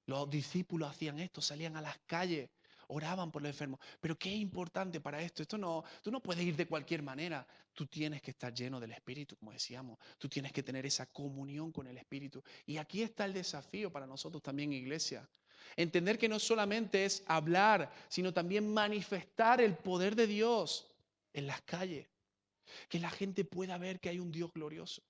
Los discípulos hacían esto, salían a las calles, oraban por los enfermos. Pero qué importante para esto. Tú no puedes ir de cualquier manera. Tú tienes que estar lleno del Espíritu, como decíamos. Tú tienes que tener esa comunión con el Espíritu. Y aquí está el desafío para nosotros también, iglesia. Entender que no solamente es hablar, sino también manifestar el poder de Dios en las calles. Que la gente pueda ver que hay un Dios glorioso.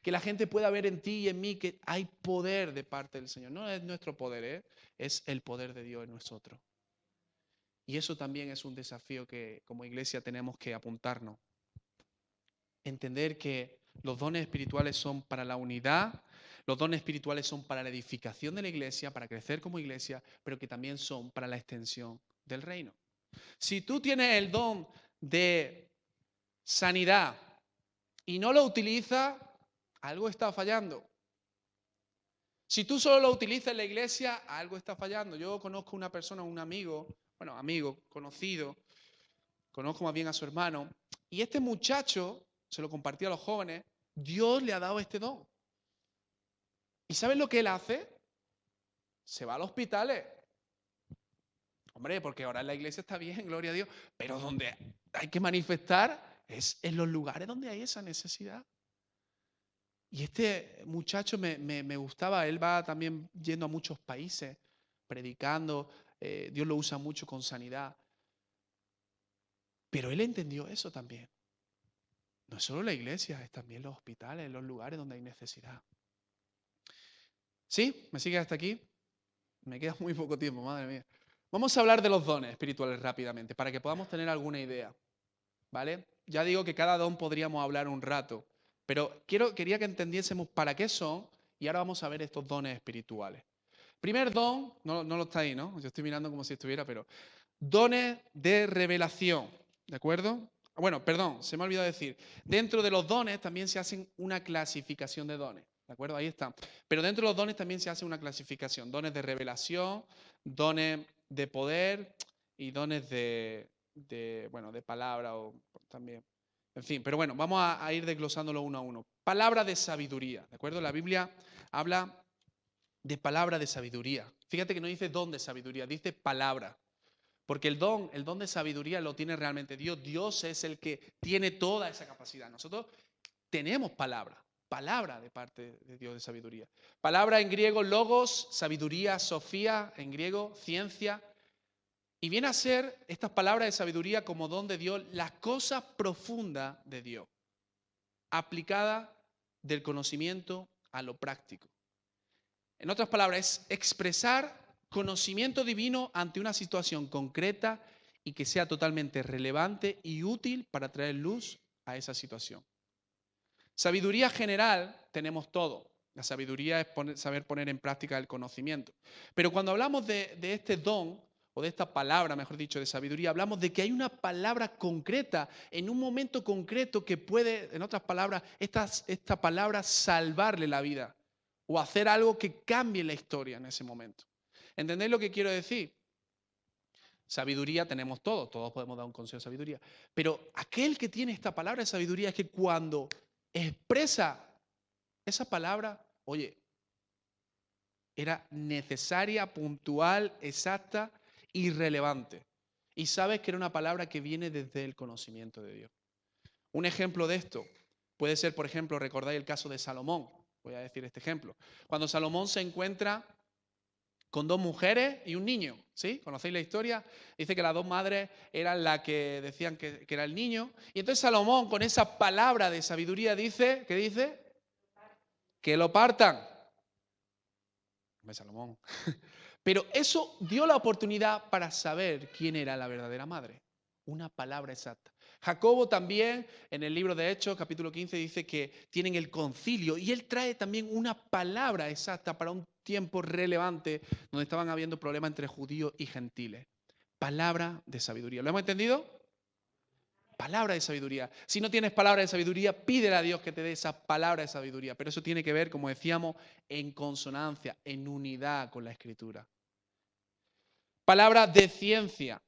Que la gente pueda ver en ti y en mí que hay poder de parte del Señor. No es nuestro poder, es el poder de Dios en nosotros. Y eso también es un desafío que como iglesia tenemos que apuntarnos. Entender que los dones espirituales son para la unidad, los dones espirituales son para la edificación de la iglesia, para crecer como iglesia, pero que también son para la extensión del reino. Si tú tienes el don de sanidad y no lo utilizas, algo está fallando. Si tú solo lo utilizas en la iglesia, algo está fallando. Yo conozco una persona, un amigo, bueno, amigo, conocido, conozco más bien a su hermano, y este muchacho, se lo compartí a los jóvenes, Dios le ha dado este don. ¿Y sabes lo que él hace? Se va a los hospitales. Hombre, porque ahora en la iglesia está bien, gloria a Dios, pero donde hay que manifestar es en los lugares donde hay esa necesidad. Y este muchacho me gustaba, él va también yendo a muchos países, predicando, Dios lo usa mucho con sanidad. Pero él entendió eso también. No es solo la iglesia, es también los hospitales, los lugares donde hay necesidad. ¿Sí? ¿Me sigue hasta aquí? Me queda muy poco tiempo, madre mía. Vamos a hablar de los dones espirituales rápidamente, para que podamos tener alguna idea. ¿Vale? Ya digo que cada don podríamos hablar un rato, pero quería que entendiésemos para qué son y ahora vamos a ver estos dones espirituales. Primer don, no lo está ahí, ¿no? Yo estoy mirando como si estuviera, pero dones de revelación, ¿de acuerdo? Bueno, perdón, se me ha olvidado decir. Dentro de los dones también se hacen una clasificación de dones, ¿de acuerdo? Ahí está. Pero dentro de los dones también se hace una clasificación. Dones de revelación, dones de poder y dones bueno, de palabra o también. En fin, pero bueno, vamos a ir desglosándolo uno a uno. Palabra de sabiduría, ¿de acuerdo? La Biblia habla de palabra de sabiduría. Fíjate que no dice don de sabiduría, dice palabra. Porque el don de sabiduría lo tiene realmente Dios. Dios es el que tiene toda esa capacidad. Nosotros tenemos palabra, palabra de parte de Dios de sabiduría. Palabra en griego, logos, sabiduría, sofía, en griego, ciencia. Y viene a ser estas palabras de sabiduría como don de Dios, las cosas profundas de Dios, aplicada del conocimiento a lo práctico. En otras palabras, es expresar conocimiento divino ante una situación concreta y que sea totalmente relevante y útil para traer luz a esa situación. Sabiduría general tenemos todo. La sabiduría es saber poner en práctica el conocimiento. Pero cuando hablamos de este don, o de esta palabra, mejor dicho, de sabiduría, hablamos de que hay una palabra concreta, en un momento concreto que puede, en otras palabras, esta palabra salvarle la vida o hacer algo que cambie la historia en ese momento. ¿Entendéis lo que quiero decir? Sabiduría tenemos todos podemos dar un consejo de sabiduría. Pero aquel que tiene esta palabra de sabiduría es que cuando expresa esa palabra, oye, era necesaria, puntual, exacta y relevante. Y sabes que era una palabra que viene desde el conocimiento de Dios. Un ejemplo de esto puede ser, por ejemplo, recordáis el caso de Salomón. Voy a decir este ejemplo. Cuando Salomón se encuentra con dos mujeres y un niño, ¿sí? ¿Conocéis la historia? Dice que las dos madres eran las que decían que era el niño. Y entonces Salomón, con esa palabra de sabiduría, dice, ¿qué dice? Que lo partan. Salomón. Pero eso dio la oportunidad para saber quién era la verdadera madre. una palabra exacta. Jacobo también, en el libro de Hechos, capítulo 15, dice que tienen el concilio y él trae también una palabra exacta para un tiempo relevante donde estaban habiendo problemas entre judíos y gentiles. Palabra de sabiduría. ¿Lo hemos entendido? Palabra de sabiduría. Si no tienes palabra de sabiduría, pídele a Dios que te dé esa palabra de sabiduría. Pero eso tiene que ver, como decíamos, en consonancia, en unidad con la Escritura. Palabra de ciencia.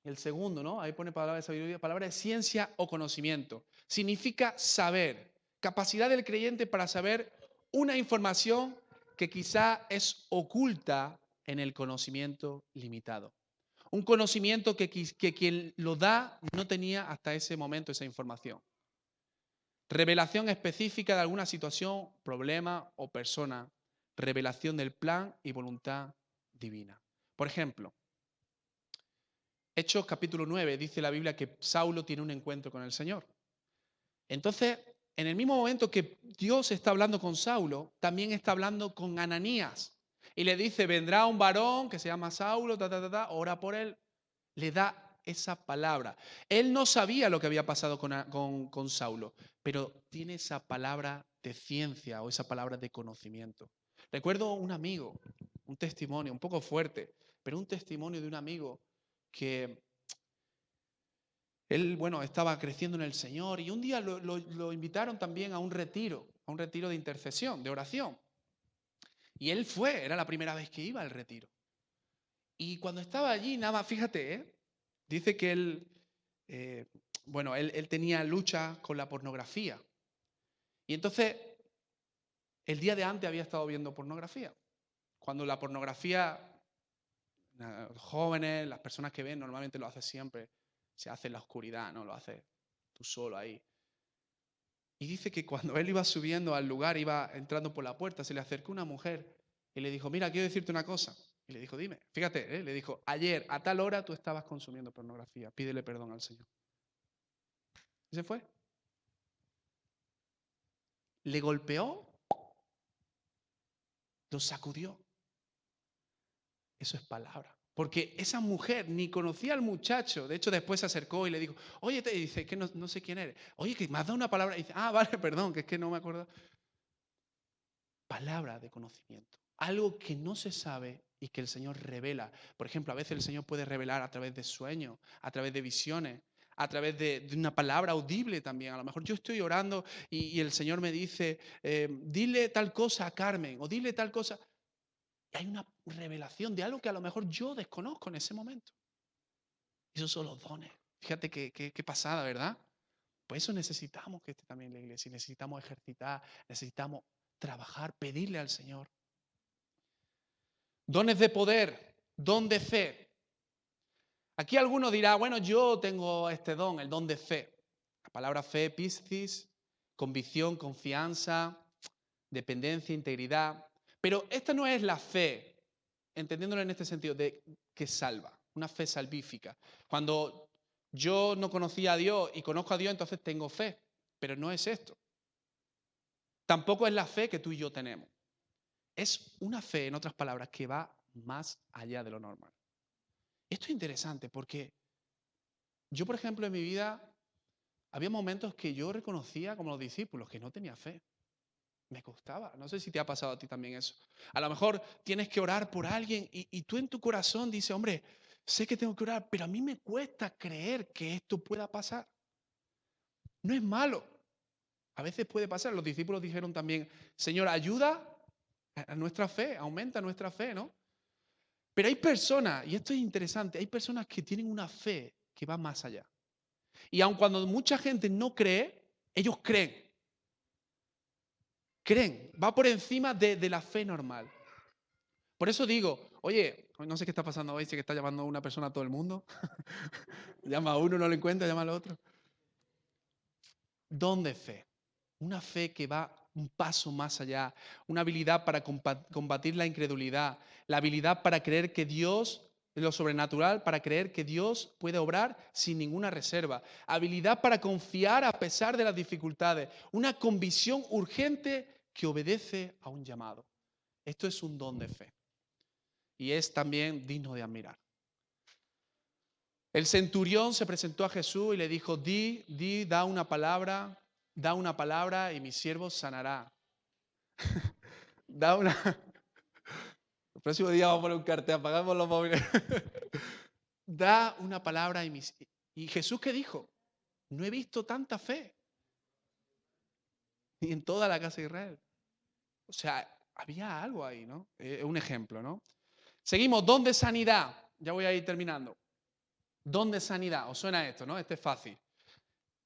El segundo, ¿no? Ahí pone palabra de sabiduría, palabra de ciencia o conocimiento. Significa saber, capacidad del creyente para saber una información que quizá es oculta en el conocimiento limitado. Un conocimiento que quien lo da no tenía hasta ese momento esa información. Revelación específica de alguna situación, problema o persona. Revelación del plan y voluntad divina. Por ejemplo, Hechos capítulo 9 dice la Biblia que Saulo tiene un encuentro con el Señor. Entonces, en el mismo momento que Dios está hablando con Saulo, también está hablando con Ananías. Y le dice, vendrá un varón que se llama Saulo, ora por él. Le da esa palabra. Él no sabía lo que había pasado con Saulo, pero tiene esa palabra de ciencia o esa palabra de conocimiento. Recuerdo un amigo, un testimonio un poco fuerte, pero un testimonio de un amigo que él, bueno, estaba creciendo en el Señor y un día lo invitaron también a un retiro de intercesión, de oración. Y él fue, era la primera vez que iba al retiro. Y cuando estaba allí, nada más, fíjate, dice que él, eh, bueno, él tenía lucha con la pornografía. Y entonces, el día de antes había estado viendo pornografía. Cuando la pornografía, los jóvenes, las personas que ven, normalmente lo hace siempre, se hace en la oscuridad, no lo hace tú solo ahí. Y dice que cuando él iba subiendo al lugar, iba entrando por la puerta, se le acercó una mujer y le dijo, mira, quiero decirte una cosa. Y le dijo, dime, fíjate, le dijo, ayer a tal hora tú estabas consumiendo pornografía, pídele perdón al Señor. Y se fue. Le golpeó, lo sacudió. Eso es palabra. Porque esa mujer ni conocía al muchacho. De hecho, después se acercó y le dijo, oye, te dice que no sé quién eres. Oye, que me has dado una palabra. Y dice, vale, perdón, que es que no me acuerdo. Palabra de conocimiento. Algo que no se sabe y que el Señor revela. Por ejemplo, a veces el Señor puede revelar a través de sueños, a través de visiones, a través de una palabra audible también. A lo mejor yo estoy orando y el Señor me dice, dile tal cosa a Carmen o dile tal cosa. Hay una revelación de algo que a lo mejor yo desconozco en ese momento. Esos son los dones. Fíjate qué pasada, ¿verdad? Pues eso necesitamos que esté también en la iglesia. Necesitamos ejercitar, necesitamos trabajar, pedirle al Señor. Dones de poder, don de fe. Aquí alguno dirá, bueno, yo tengo este don, el don de fe. La palabra fe, piscis, convicción, confianza, dependencia, integridad. Pero esta no es la fe, entendiéndolo en este sentido, de que salva, una fe salvífica. Cuando yo no conocía a Dios y conozco a Dios, entonces tengo fe. Pero no es esto. Tampoco es la fe que tú y yo tenemos. Es una fe, en otras palabras, que va más allá de lo normal. Esto es interesante porque yo, por ejemplo, en mi vida había momentos que yo reconocía como los discípulos que no tenía fe. Me costaba. No sé si te ha pasado a ti también eso. A lo mejor tienes que orar por alguien y tú en tu corazón dices, hombre, sé que tengo que orar, pero a mí me cuesta creer que esto pueda pasar. No es malo. A veces puede pasar. Los discípulos dijeron también, Señor, ayuda a nuestra fe, aumenta nuestra fe, ¿no? Pero hay personas, y esto es interesante, hay personas que tienen una fe que va más allá. Y aun cuando mucha gente no cree, ellos creen. Creen, va por encima de la fe normal. Por eso digo, oye, no sé qué está pasando hoy, sé que está llamando a una persona a todo el mundo. Llama a uno, no lo encuentra, llama al otro. Don de fe. Una fe que va un paso más allá. Una habilidad para combatir la incredulidad. La habilidad para creer que Dios, lo sobrenatural, para creer que Dios puede obrar sin ninguna reserva. Habilidad para confiar a pesar de las dificultades. Una convicción urgente que obedece a un llamado. Esto es un don de fe. Y es también digno de admirar. El centurión se presentó a Jesús y le dijo, da una palabra y mi siervo sanará. Da una... El próximo día vamos a poner un cartel, apagamos los móviles. Da una palabra ¿Y Jesús qué dijo? No he visto tanta fe. Ni en toda la casa de Israel. O sea, había algo ahí, ¿no? Es un ejemplo, ¿no? Seguimos, don de sanidad. Ya voy a ir terminando. Don de sanidad. ¿Os suena esto, no? Este es fácil.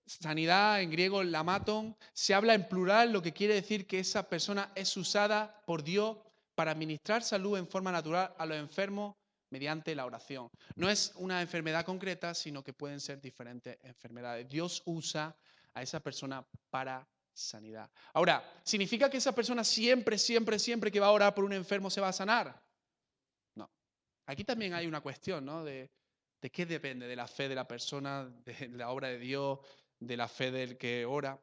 Sanidad, en griego, lamaton, se habla en plural, lo que quiere decir que esa persona es usada por Dios para administrar salud en forma natural a los enfermos mediante la oración. No es una enfermedad concreta, sino que pueden ser diferentes enfermedades. Dios usa a esa persona para sanidad. Ahora, ¿significa que esa persona siempre que va a orar por un enfermo se va a sanar? No. Aquí también hay una cuestión, ¿no? ¿De qué depende? ¿De la fe de la persona, de la obra de Dios, de la fe del que ora?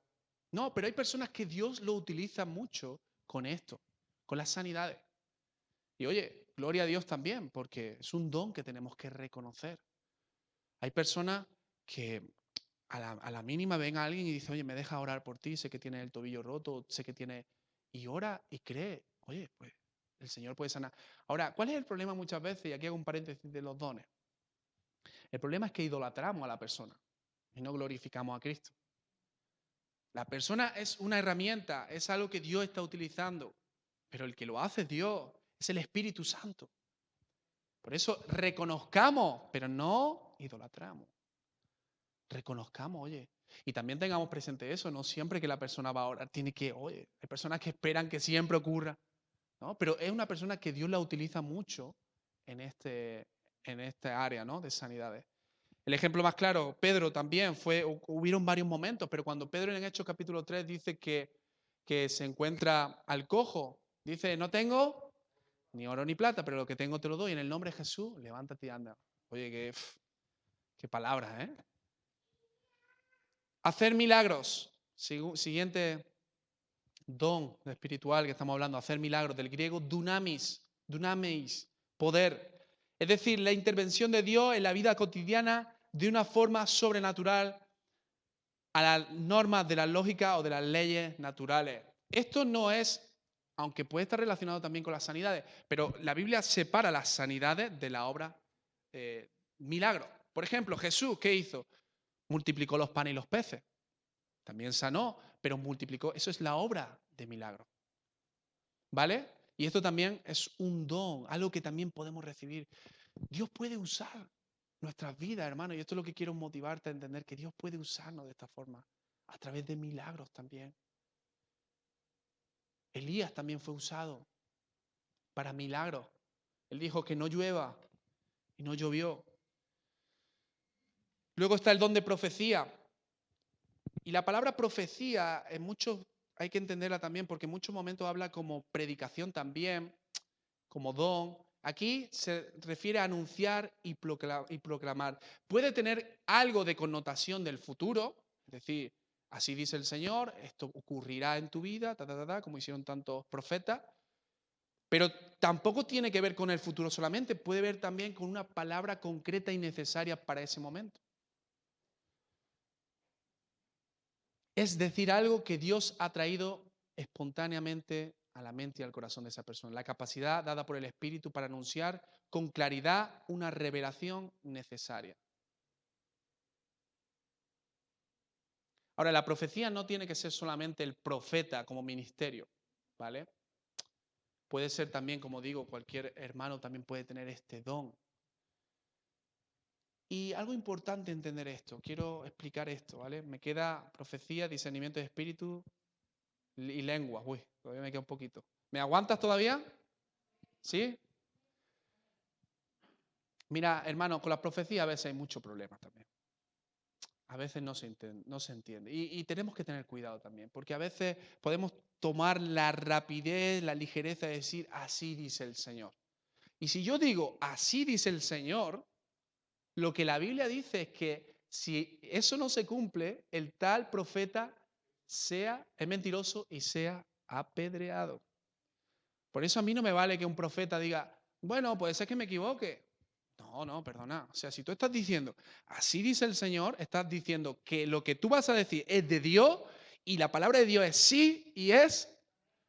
No, pero hay personas que Dios lo utiliza mucho con esto, con las sanidades. Y oye, gloria a Dios también, porque es un don que tenemos que reconocer. Hay personas que a la mínima ven a alguien y dicen, oye, me deja orar por ti, sé que tienes el tobillo roto, sé que tiene... Y ora y cree, oye, pues el Señor puede sanar. Ahora, ¿cuál es el problema muchas veces? Y aquí hago un paréntesis de los dones. El problema es que idolatramos a la persona y no glorificamos a Cristo. La persona es una herramienta, es algo que Dios está utilizando, pero el que lo hace es Dios, es el Espíritu Santo. Por eso reconozcamos, pero no idolatramos. Reconozcamos, oye. Y también tengamos presente eso, no siempre que la persona va a orar tiene que, oye, hay personas que esperan que siempre ocurra, ¿no? Pero es una persona que Dios la utiliza mucho en esta área, ¿no? De sanidades. El ejemplo más claro, Pedro también hubieron varios momentos, pero cuando Pedro en Hechos capítulo 3 dice que se encuentra al cojo, dice, no tengo ni oro ni plata, pero lo que tengo te lo doy, en el nombre de Jesús, levántate y anda. Oye, qué palabras, ¿eh? Hacer milagros. Siguiente don espiritual que estamos hablando, hacer milagros, del griego dunamis, poder. Es decir, la intervención de Dios en la vida cotidiana de una forma sobrenatural a las normas de la lógica o de las leyes naturales. Esto no es, aunque puede estar relacionado también con las sanidades, pero la Biblia separa las sanidades de la obra milagros. Por ejemplo, Jesús, ¿qué hizo? Multiplicó los panes y los peces. También sanó, pero multiplicó. Eso es la obra de milagro. ¿Vale? Y esto también es un don, algo que también podemos recibir. Dios puede usar nuestras vidas, hermano, y esto es lo que quiero motivarte a entender, que Dios puede usarnos de esta forma, a través de milagros también. Elías también fue usado para milagros. Él dijo que no llueva y no llovió. Luego está el don de profecía. Y la palabra profecía en muchos hay que entenderla también porque en muchos momentos habla como predicación también, como don. Aquí se refiere a anunciar y proclamar. Puede tener algo de connotación del futuro, es decir, así dice el Señor, esto ocurrirá en tu vida, como hicieron tantos profetas, pero tampoco tiene que ver con el futuro solamente, puede ver también con una palabra concreta y necesaria para ese momento. Es decir, algo que Dios ha traído espontáneamente a la mente y al corazón de esa persona. La capacidad dada por el Espíritu para anunciar con claridad una revelación necesaria. Ahora, la profecía no tiene que ser solamente el profeta como ministerio, ¿vale? Puede ser también, como digo, cualquier hermano también puede tener este don. Y algo importante entender esto, quiero explicar esto, ¿vale? Me queda profecía, discernimiento de espíritu y lengua. Uy, todavía me queda un poquito. ¿Me aguantas todavía? ¿Sí? Mira, hermano, con la profecía a veces hay muchos problemas también. A veces no se entiende. Y tenemos que tener cuidado también, porque a veces podemos tomar la rapidez, la ligereza de decir, así dice el Señor. Y si yo digo, así dice el Señor, lo que la Biblia dice es que si eso no se cumple, el tal profeta es mentiroso y sea apedreado. Por eso a mí no me vale que un profeta diga, bueno, puede ser que me equivoque. No, perdona. O sea, si tú estás diciendo, así dice el Señor, estás diciendo que lo que tú vas a decir es de Dios y la palabra de Dios es sí y es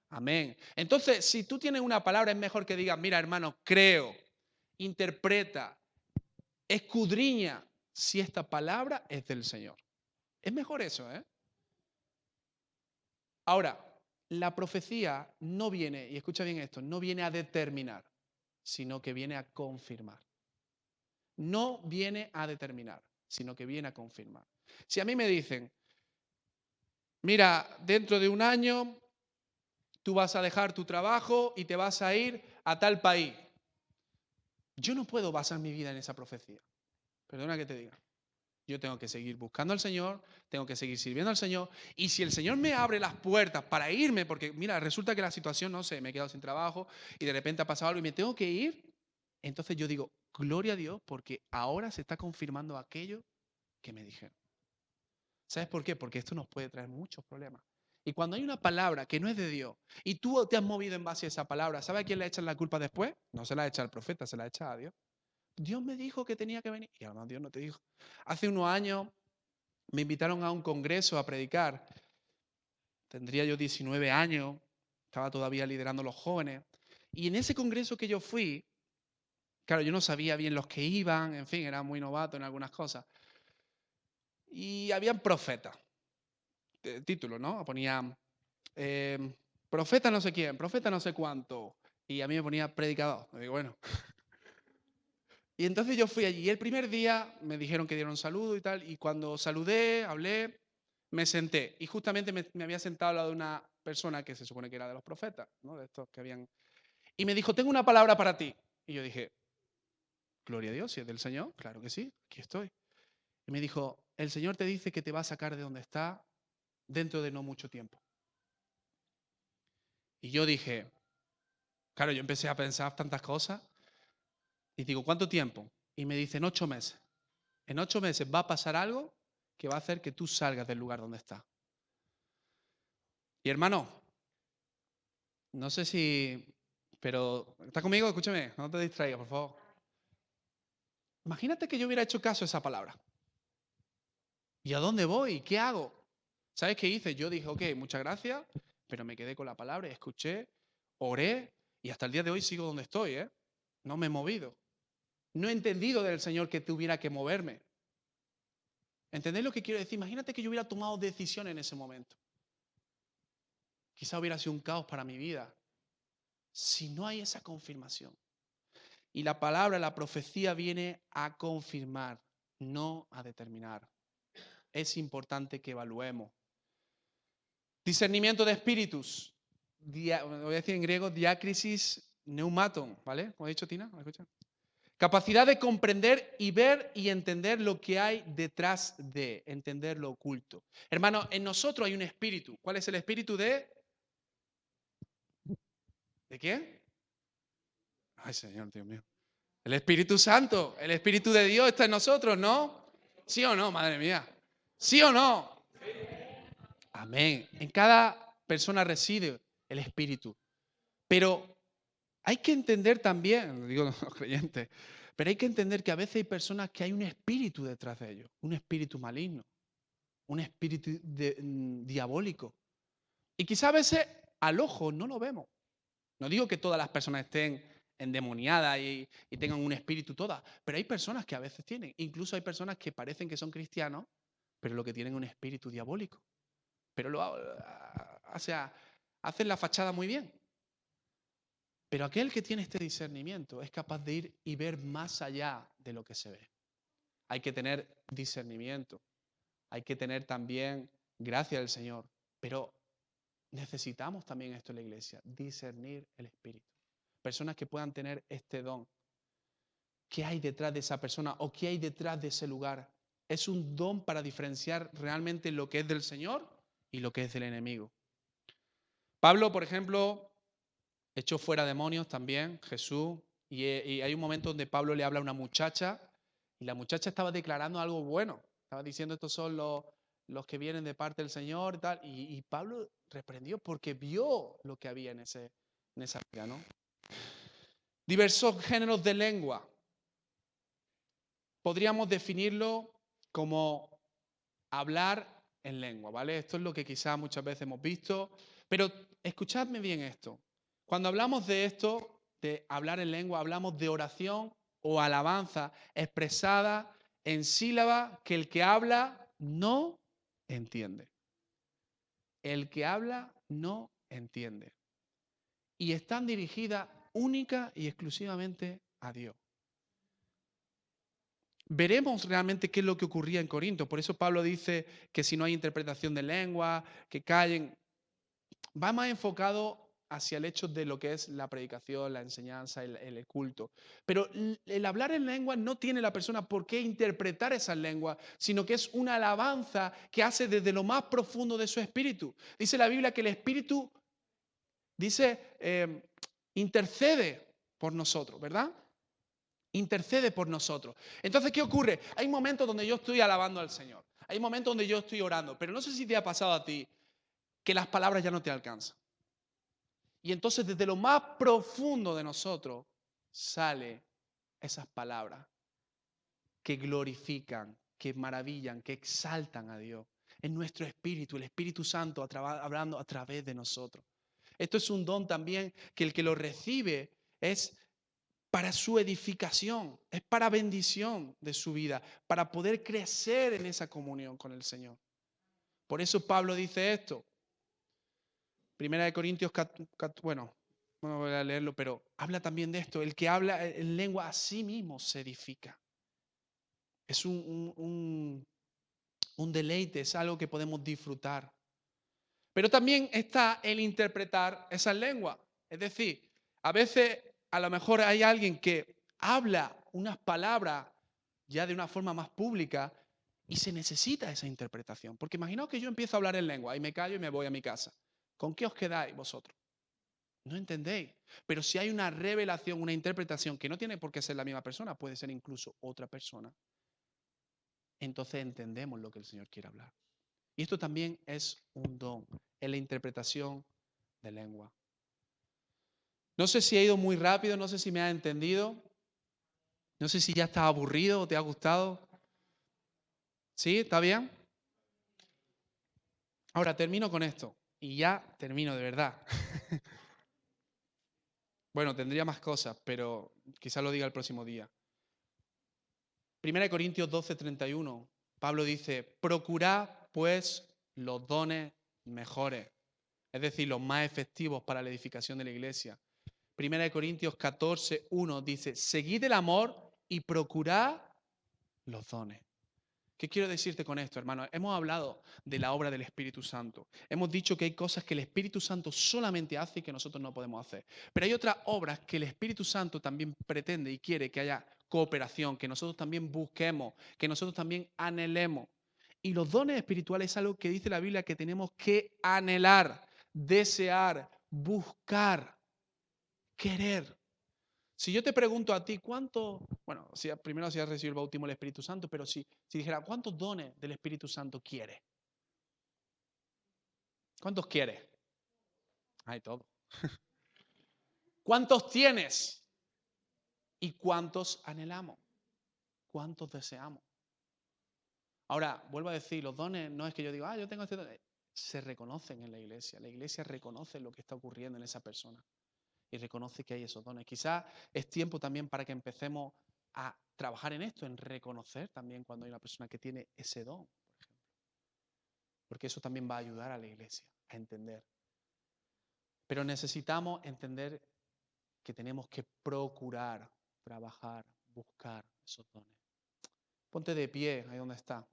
amén. Entonces, si tú tienes una palabra, es mejor que digas, mira, hermano, creo, interpreta, escudriña si esta palabra es del Señor. Es mejor eso, ¿eh? Ahora, la profecía no viene, y escucha bien esto, no viene a determinar, sino que viene a confirmar. No viene a determinar, sino que viene a confirmar. Si a mí me dicen, mira, dentro de un año tú vas a dejar tu trabajo y te vas a ir a tal país. Yo no puedo basar mi vida en esa profecía. Perdona que te diga. Yo tengo que seguir buscando al Señor, tengo que seguir sirviendo al Señor. Y si el Señor me abre las puertas para irme, porque mira, resulta que la situación, no sé, me he quedado sin trabajo y de repente ha pasado algo y me tengo que ir, entonces yo digo, gloria a Dios, porque ahora se está confirmando aquello que me dijeron. ¿Sabes por qué? Porque esto nos puede traer muchos problemas. Y cuando hay una palabra que no es de Dios y tú te has movido en base a esa palabra, ¿sabes a quién le echan la culpa después? No se la echa al profeta, se la echa a Dios. Dios me dijo que tenía que venir. Y además Dios no te dijo. Hace unos años me invitaron a un congreso a predicar. Tendría yo 19 años, estaba todavía liderando a los jóvenes. Y en ese congreso que yo fui, claro, yo no sabía bien los que iban, en fin, era muy novato en algunas cosas. Y habían profetas, título, ¿no? Ponían profeta no sé quién, profeta no sé cuánto. Y a mí me ponía predicador. Me digo, bueno. Y entonces yo fui allí. Y el primer día me dijeron que dieron un saludo y tal. Y cuando saludé, hablé, me senté. Y justamente me había sentado al lado de una persona que se supone que era de los profetas, ¿no? De estos que habían. Y me dijo, tengo una palabra para ti. Y yo dije, gloria a Dios, si es del Señor, claro que sí, aquí estoy. Y me dijo, el Señor te dice que te va a sacar de donde está dentro de no mucho tiempo. Y yo dije, claro, yo empecé a pensar tantas cosas. Y digo, ¿cuánto tiempo? Y me dicen 8 meses. En 8 meses va a pasar algo que va a hacer que tú salgas del lugar donde estás. Y hermano, no sé si, pero ¿estás conmigo? Escúchame, no te distraigas, por favor. Imagínate que yo hubiera hecho caso a esa palabra. ¿Y a dónde voy? ¿Qué hago? ¿Sabes qué hice? Yo dije, ok, muchas gracias, pero me quedé con la palabra, escuché, oré y hasta el día de hoy sigo donde estoy, ¿eh? No me he movido. No he entendido del Señor que tuviera que moverme. ¿Entendéis lo que quiero decir? Imagínate que yo hubiera tomado decisión en ese momento. Quizá hubiera sido un caos para mi vida. Si no hay esa confirmación. Y la palabra, la profecía viene a confirmar, no a determinar. Es importante que evaluemos. Discernimiento de espíritus. Voy a decir en griego, diácrisis neumaton, ¿vale? Como ha dicho Tina, ¿me escuchan? Capacidad de comprender y ver y entender lo que hay detrás de, entender lo oculto. Hermano, en nosotros hay un espíritu. ¿Cuál es el espíritu de? ¿De quién? Ay, Señor, Dios mío. El Espíritu Santo, el Espíritu de Dios está en nosotros, ¿no? ¿Sí o no, madre mía? ¿Sí o no? Amén. En cada persona reside el Espíritu. Pero hay que entender también, lo digo los creyentes, pero hay que entender que a veces hay personas que hay un espíritu detrás de ellos, un espíritu maligno, un espíritu diabólico. Y quizá a veces al ojo no lo vemos. No digo que todas las personas estén endemoniadas y tengan un espíritu todas, pero hay personas que a veces tienen. Incluso hay personas que parecen que son cristianos, pero lo que tienen es un espíritu diabólico. Pero o sea, hacen la fachada muy bien. Pero aquel que tiene este discernimiento es capaz de ir y ver más allá de lo que se ve. Hay que tener discernimiento. Hay que tener también gracia del Señor. Pero necesitamos también esto en la iglesia, discernir el espíritu. Personas que puedan tener este don. ¿Qué hay detrás de esa persona o qué hay detrás de ese lugar? Es un don para diferenciar realmente lo que es del Señor y lo que es del enemigo. Pablo, por ejemplo, echó fuera demonios también, Jesús, y hay un momento donde Pablo le habla a una muchacha y la muchacha estaba declarando algo bueno. Estaba diciendo, estos son los que vienen de parte del Señor y tal. Y Pablo reprendió porque vio lo que había en esa vida, ¿no? Diversos géneros de lengua. podríamos definirlo como hablar en lengua, ¿vale? Esto es lo que quizás muchas veces hemos visto, pero escuchadme bien esto. Cuando hablamos de esto, de hablar en lengua, hablamos de oración o alabanza expresada en sílaba que el que habla no entiende. El que habla no entiende. Y están dirigidas única y exclusivamente a Dios. Veremos realmente qué es lo que ocurría en Corinto. Por eso Pablo dice que si no hay interpretación de lengua, que callen. Va más enfocado hacia el hecho de lo que es la predicación, la enseñanza, el culto. Pero el hablar en lengua no tiene la persona por qué interpretar esas lenguas, sino que es una alabanza que hace desde lo más profundo de su espíritu. Dice la Biblia que el espíritu, dice, intercede por nosotros, ¿verdad? Intercede por nosotros. Entonces, ¿qué ocurre? Hay momentos donde yo estoy alabando al Señor. Hay momentos donde yo estoy orando. Pero no sé si te ha pasado a ti que las palabras ya no te alcanzan. Y entonces desde lo más profundo de nosotros sale esas palabras que glorifican, que maravillan, que exaltan a Dios. En nuestro espíritu, el Espíritu Santo hablando a través de nosotros. Esto es un don también que el que lo recibe es para su edificación, es para bendición de su vida, para poder crecer en esa comunión con el Señor. Por eso Pablo dice esto. Primera de Corintios, bueno, no voy a leerlo, pero habla también de esto. El que habla en lengua a sí mismo se edifica. Es un deleite, es algo que podemos disfrutar. Pero también está el interpretar esa lengua. Es decir, a veces a lo mejor hay alguien que habla unas palabras ya de una forma más pública y se necesita esa interpretación. Porque imaginaos que yo empiezo a hablar en lengua y me callo y me voy a mi casa. ¿Con qué os quedáis vosotros? No entendéis. Pero si hay una revelación, una interpretación que no tiene por qué ser la misma persona, puede ser incluso otra persona, entonces entendemos lo que el Señor quiere hablar. Y esto también es un don, en la interpretación de lengua. No sé si ha ido muy rápido, no sé si me ha entendido, no sé si ya estás aburrido o te ha gustado. ¿Sí? ¿Está bien? Ahora termino con esto y ya termino de verdad. Bueno, tendría más cosas, pero quizás lo diga el próximo día. 1 Corintios 12:31, Pablo dice, procurad pues los dones mejores, es decir, los más efectivos para la edificación de la iglesia. 1 Corintios 14:1 dice, seguid el amor y procurad los dones. ¿Qué quiero decirte con esto, hermano? Hemos hablado de la obra del Espíritu Santo. Hemos dicho que hay cosas que el Espíritu Santo solamente hace y que nosotros no podemos hacer. Pero hay otras obras que el Espíritu Santo también pretende y quiere que haya cooperación, que nosotros también busquemos, que nosotros también anhelemos. Y los dones espirituales es algo que dice la Biblia que tenemos que anhelar, desear, buscar, querer. Si yo te pregunto a ti, bueno, primero si has recibido el bautismo del Espíritu Santo, pero si dijera, ¿cuántos dones del Espíritu Santo quieres? ¿Cuántos quieres? Hay todo. ¿Cuántos tienes? ¿Y cuántos anhelamos? ¿Cuántos deseamos? Ahora, vuelvo a decir, los dones no es que yo diga, yo tengo este don. Se reconocen en la iglesia. La iglesia reconoce lo que está ocurriendo en esa persona y reconoce que hay esos dones. Quizás es tiempo también para que empecemos a trabajar en esto, en reconocer también cuando hay una persona que tiene ese don, por ejemplo. Porque eso también va a ayudar a la iglesia a entender. Pero necesitamos entender que tenemos que procurar, trabajar, buscar esos dones. Ponte de pie ahí donde está.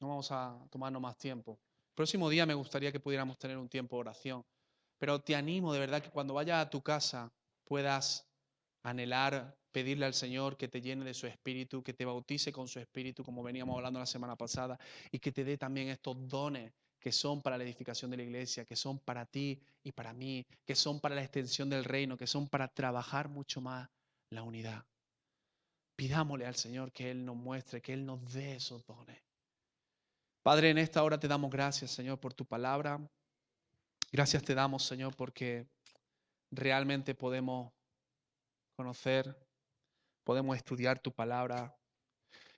No vamos a tomarnos más tiempo. El próximo día me gustaría que pudiéramos tener un tiempo de oración. Pero te animo de verdad que cuando vayas a tu casa puedas anhelar, pedirle al Señor que te llene de su espíritu, que te bautice con su espíritu, como veníamos hablando la semana pasada, y que te dé también estos dones que son para la edificación de la iglesia, que son para ti y para mí, que son para la extensión del reino, que son para trabajar mucho más la unidad. Pidámosle al Señor que Él nos muestre, que Él nos dé esos dones. Padre, en esta hora te damos gracias, Señor, por tu palabra. Gracias te damos, Señor, porque realmente podemos conocer, podemos estudiar tu palabra,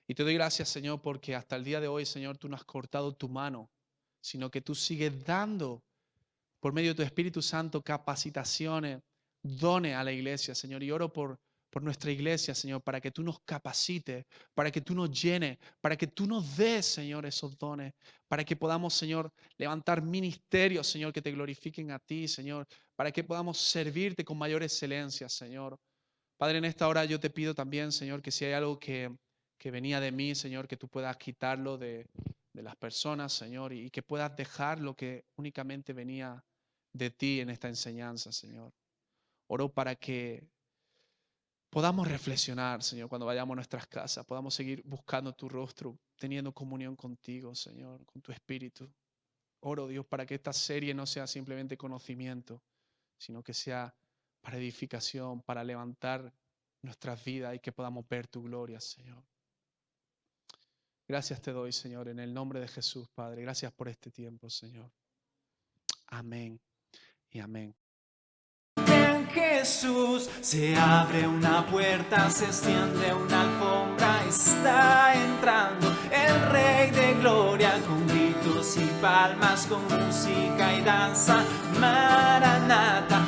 Y te doy gracias, Señor, porque hasta el día de hoy, Señor, tú no has cortado tu mano, sino que tú sigues dando por medio de tu Espíritu Santo capacitaciones, dones a la iglesia, Señor. Y oro por nuestra iglesia, Señor, para que tú nos capacites, para que tú nos llenes, para que tú nos des, Señor, esos dones, para que podamos, Señor, levantar ministerios, Señor, que te glorifiquen a ti, Señor, para que podamos servirte con mayor excelencia, Señor. Padre, en esta hora yo te pido también, Señor, que si hay algo que venía de mí, Señor, que tú puedas quitarlo de las personas, Señor, y que puedas dejar lo que únicamente venía de ti en esta enseñanza, Señor. Oro para que podamos reflexionar, Señor, cuando vayamos a nuestras casas, podamos seguir buscando tu rostro, teniendo comunión contigo, Señor, con tu Espíritu. Oro, Dios, para que esta serie no sea simplemente conocimiento, sino que sea para edificación, para levantar nuestras vidas y que podamos ver tu gloria, Señor. Gracias te doy, Señor, en el nombre de Jesús, Padre. Gracias por este tiempo, Señor. Amén y amén. En Jesús se abre una puerta, se extiende una alfombra, está entrando el Rey de Gloria con gritos y palmas, con música y danza. Maranata,